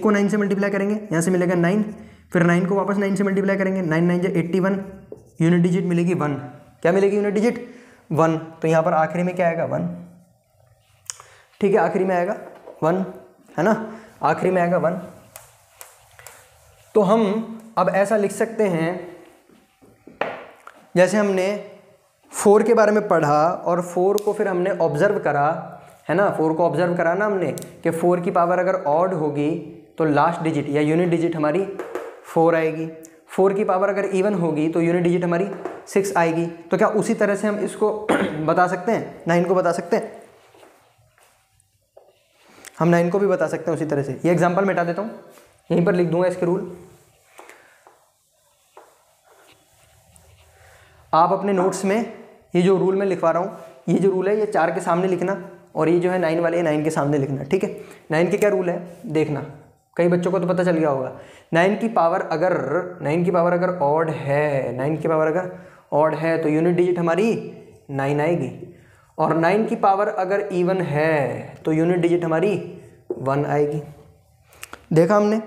को 9 से मल्टीप्लाई करेंगे, यहाँ से मिलेगा 9, फिर 9 को वापस 9 से मल्टीप्लाई करेंगे, 9 9 जा 81, यूनिट डिजिट मिलेगी 1, क्या मिलेगी यूनिट डिजिट 1, तो यहाँ पर आखिरी में क्या आएगा 1, ठीक है, आखिरी में आएगा 1, है ना, आखिरी में आएगा 1। तो हम अब ऐसा लिख सकते हैं, जैसे हमने 4 के बारे में पढ़ा और 4 को फिर हमने ऑब्जर्व करा, है ना, 4 को ऑब्जर्व करा ना हमने कि 4 की पावर अगर ऑड होगी तो लास्ट डिजिट या यूनिट डिजिट हमारी 4 आएगी, 4 की पावर अगर इवन होगी तो यूनिट डिजिट हमारी 6 आएगी। तो क्या उसी तरह से हम इसको बता सकते हैं, 9 को बता सकते हैं, हम 9 को भी बता सकते हैं उसी तरह से। ये एग्जांपल मिटा देता हूँ, यहीं पर लिख दूंगा इसके रूल। आप अपने नोट्स में ये जो रूल मैं लिखवा रहा हूँ, ये जो रूल है ये 4 के सामने लिखना, और ये जो है 9 वाले 9 के सामने लिखना, ठीक है। 9 के क्या रूल है देखना, कई बच्चों को तो पता चल गया होगा। 9 की पावर अगर ऑड है, 9 की पावर अगर ऑड है तो यूनिट डिजिट हमारी 9 आएगी, और 9 की पावर अगर इवन है तो यूनिट डिजिट हमारी 1 आएगी। देखा हमने,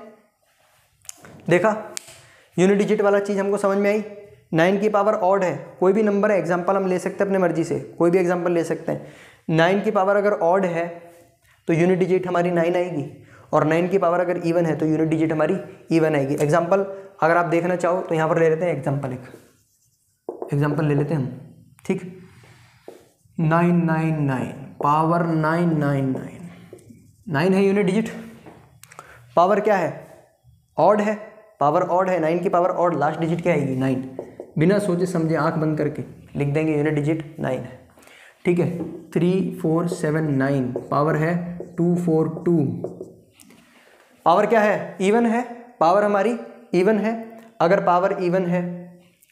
देखा यूनिट डिजिट वाला चीज़ हमको समझ में आई। 9 की पावर ऑड है, कोई भी नंबर है, एग्जांपल हम ले सकते हैं अपने मर्जी से, कोई भी एग्जांपल ले सकते हैं। 9 की पावर अगर ऑड है तो यूनिट डिजिट हमारी 9 आएगी, और 9 की पावर अगर इवन है तो यूनिट डिजिट हमारी इवन आएगी। एग्जाम्पल अगर आप देखना चाहो तो यहाँ पर ले लेते हैं एग्जाम्पल, एक एग्जाम्पल ले लेते हैं हम, ठीक। 999 पावर 999, 9 है यूनिट डिजिट, पावर क्या है, ऑड है, पावर ऑड है, 9 की पावर ऑड, लास्ट डिजिट क्या आएगी 9। बिना सोचे समझे आंख बंद करके लिख देंगे यूनिट डिजिट 9 है, ठीक है। 3479 पावर है 242, पावर क्या है, इवन है, पावर हमारी इवन है। अगर पावर इवन है,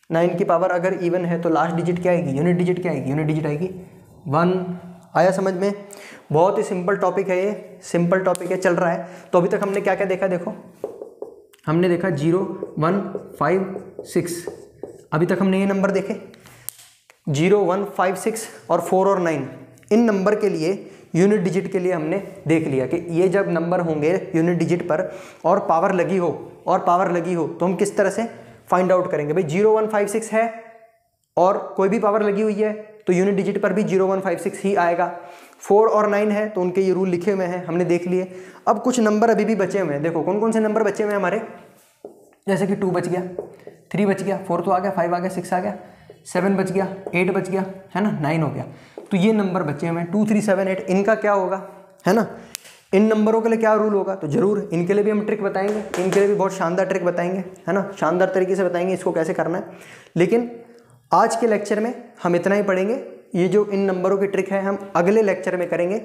9 की पावर अगर इवन है तो लास्ट डिजिट क्या आएगी, यूनिट डिजिट क्या आएगी, यूनिट डिजिट आएगी 1। आया समझ में? बहुत ही सिंपल टॉपिक है ये, सिंपल टॉपिक है, चल रहा है। तो अभी तक हमने क्या क्या देखा, देखो हमने देखा 0 1 5 6, अभी तक हमने ये नंबर देखे 0 1 5 6 और 4 और 9। इन नंबर के लिए यूनिट डिजिट के लिए हमने देख लिया कि ये जब नंबर होंगे यूनिट डिजिट पर और पावर लगी हो तो हम किस तरह से फाइंड आउट करेंगे। भाई 0 1 5 6 है और कोई भी पावर लगी हुई है तो यूनिट डिजिट पर भी 0 1 5 6 ही आएगा। 4 और 9 है तो उनके ये रूल लिखे हुए हैं, हमने देख लिए। अब कुछ नंबर अभी भी बचे हुए हैं, देखो कौन कौन से नंबर बचे हुए हैं हमारे, जैसे कि 2 बच गया, 3 बच गया, 4 तो आ गया, 5 आ गया, 6 आ गया, 7 बच गया, 8 बच गया, है ना, 9 हो गया। तो ये नंबर बचे हुए हैं 2 3 7 8, इनका क्या होगा, है ना, इन नंबरों के लिए क्या रूल होगा। तो जरूर इनके लिए भी हम ट्रिक बताएंगे, इनके लिए भी बहुत शानदार ट्रिक बताएंगे, है ना, शानदार तरीके से बताएंगे इसको कैसे करना है। लेकिन आज के लेक्चर में हम इतना ही पढ़ेंगे, ये जो इन नंबरों की ट्रिक है हम अगले लेक्चर में करेंगे।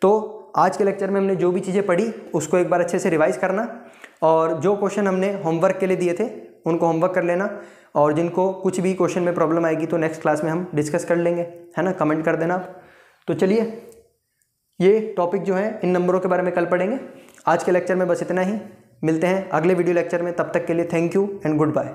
तो आज के लेक्चर में हमने जो भी चीज़ें पढ़ी उसको एक बार अच्छे से रिवाइज करना, और जो क्वेश्चन हमने होमवर्क के लिए दिए थे उनको होमवर्क कर लेना, और जिनको कुछ भी क्वेश्चन में प्रॉब्लम आएगी तो नेक्स्ट क्लास में हम डिस्कस कर लेंगे, है ना, कमेंट कर देना आप। तो चलिए ये टॉपिक जो है इन नंबरों के बारे में कल पढ़ेंगे। आज के लेक्चर में बस इतना ही, मिलते हैं अगले वीडियो लेक्चर में, तब तक के लिए thank you and good bye.